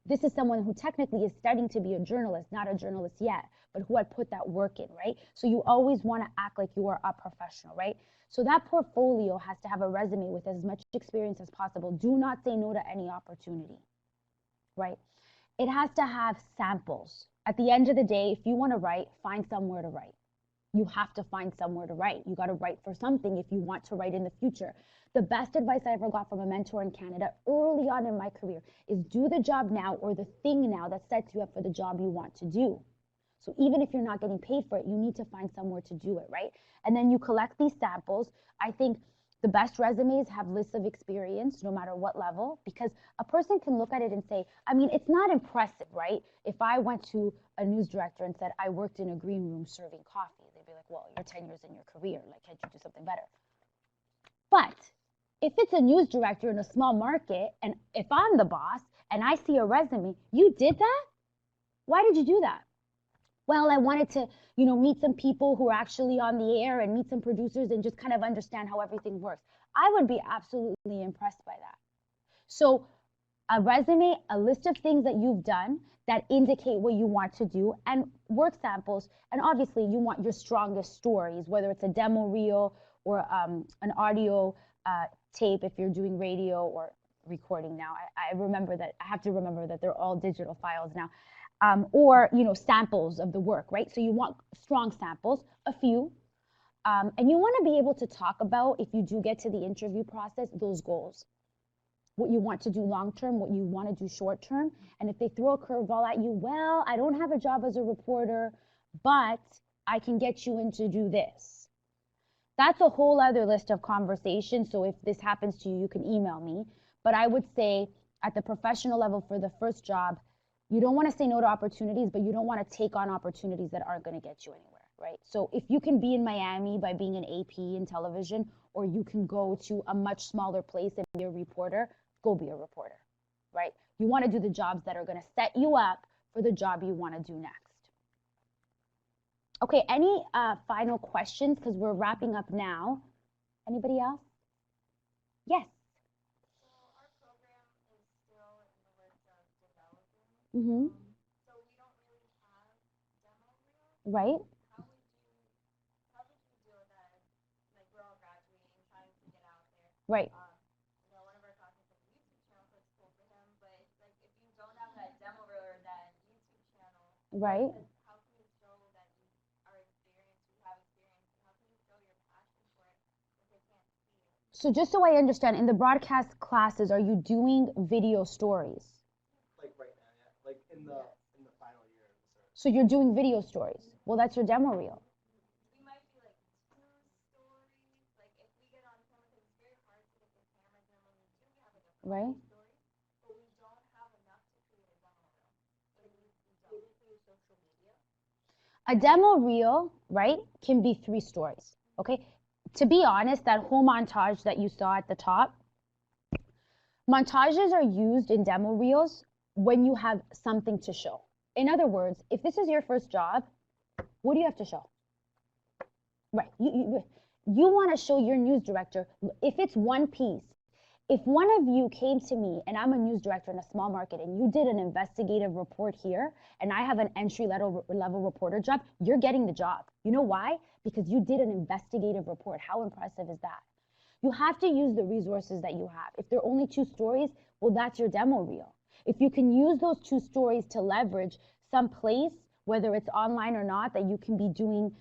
this is someone who technically is studying to be a journalist, not a journalist yet, but who had put that work in, right? So you always want to act like you are a professional, right? So that portfolio has to have a resume with as much experience as possible. Do not say no to any opportunity, right? It has to have samples. At the end of the day, if you want to write, find somewhere to write. You have to find somewhere to write. You got to write for something if you want to write in the future. The best advice I ever got from a mentor in Canada early on in my career is do the job now or the thing now that sets you up for the job you want to do. So even if you're not getting paid for it, you need to find somewhere to do it, right? And then you collect these samples. I think the best resumes have lists of experience, no matter what level, because a person can look at it and say, I mean, it's not impressive, right? If I went to a news director and said, I worked in a green room serving coffee, they'd be like, well, you're 10 years in your career. Like, can't you do something better? But if it's a news director in a small market, and if I'm the boss and I see a resume, you did that? Why did you do that? Well, I wanted to, you know, meet some people who are actually on the air and meet some producers and just kind of understand how everything works. I would be absolutely impressed by that. So a resume, a list of things that you've done that indicate what you want to do, and work samples. And obviously you want your strongest stories, whether it's a demo reel or an audio tape if you're doing radio or recording now. I remember that, I have to remember that they're all digital files now. Or, you know, samples of the work, right? So you want strong samples, a few, and you want to be able to talk about, if you do get to the interview process, those goals. What you want to do long term, what you want to do short term. And if they throw a curveball at you, well, I don't have a job as a reporter, but I can get you in to do this. That's a whole other list of conversations. So if this happens to you, you can email me. But I would say at the professional level for the first job, you don't want to say no to opportunities, but you don't want to take on opportunities that aren't going to get you anywhere, right? So if you can be in Miami by being an AP in television, or you can go to a much smaller place and be a reporter, go be a reporter, right? You want to do the jobs that are going to set you up for the job you want to do next. Okay, any final questions? Because we're wrapping up now. Anybody else? Yes. Mm-hmm. So we don't really have demo reels. Right. How would you deal with that? Like, we're all graduating, trying to get out there. Right. You know, one of our classes has a YouTube channel, so it's cool for him. But it's like, if you don't have that demo reel or that YouTube channel, Right. how can you show that you are experienced, you have experience, and how can you show your passion for it if they can't see it? So just so I understand, in the broadcast classes, are you doing video stories? Like right now, yeah. Like in the final year of the service. So you're doing video stories. Well, that's your demo reel. We might do like 2 stories. Like, if we get on camera, because it's very hard to get the cameras in when we do have like a Right. story, but we don't have enough to create a demo reel. But we don't use social media. A demo reel, right, can be 3 stories, okay? To be honest, that whole montage that you saw at the top, montages are used in demo reels when you have something to show. In other words, if this is your first job, what do you have to show? Right, you want to show your news director, if it's one piece, if one of you came to me and I'm a news director in a small market and you did an investigative report here and I have an entry-level reporter job, you're getting the job. You know why? Because you did an investigative report. How impressive is that? You have to use the resources that you have. If there are only 2 stories, well, that's your demo reel. If you can use those 2 stories to leverage some place, whether it's online or not, that you can be doing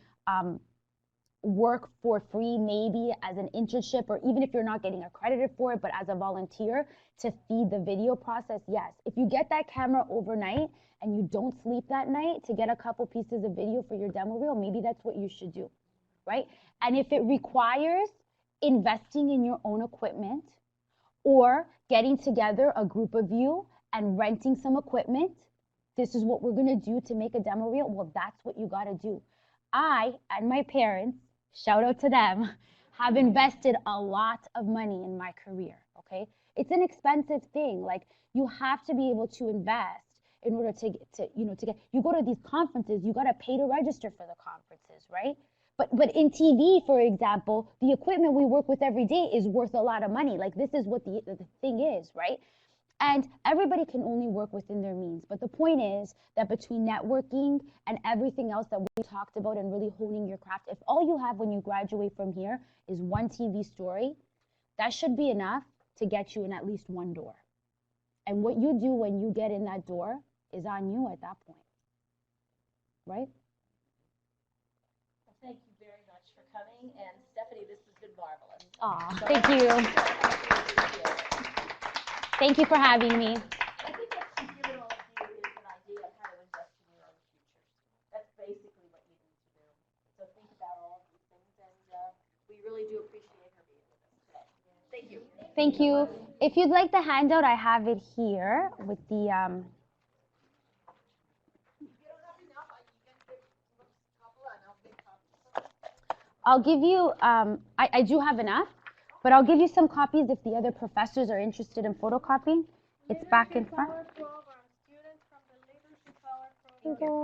work for free, maybe as an internship, or even if you're not getting accredited for it, but as a volunteer to feed the video process, yes. If you get that camera overnight and you don't sleep that night to get a couple pieces of video for your demo reel, maybe that's what you should do, right? And if it requires investing in your own equipment or getting together a group of you and renting some equipment, this is what we're gonna do to make a demo reel, well, that's what you gotta do. I and my parents, shout out to them, have invested a lot of money in my career, okay? It's an expensive thing. Like, you have to be able to invest in order to get, you go to these conferences, you got to pay to register for the conferences, right? But in TV, for example, the equipment we work with every day is worth a lot of money. Like, this is what the thing is, right? And everybody can only work within their means. But the point is that between networking and everything else that we talked about and really honing your craft, if all you have when you graduate from here is one TV story, that should be enough to get you in at least one door. And what you do when you get in that door is on you at that point, right? Well, thank you very much for coming. And Stephanie, this has been marvelous. Aw, So thank you. Thank you for having me. I think what she's given all of you is an idea of how to invest in your own future. That's basically what you need to do. So think about all of these things, and we really do appreciate her being with us today. Thank you. Thank you. If you'd like the handout, I have it here with the I'll give you, I do have enough, but I'll give you some copies if the other professors are interested in photocopying. It's back in front. Thank you.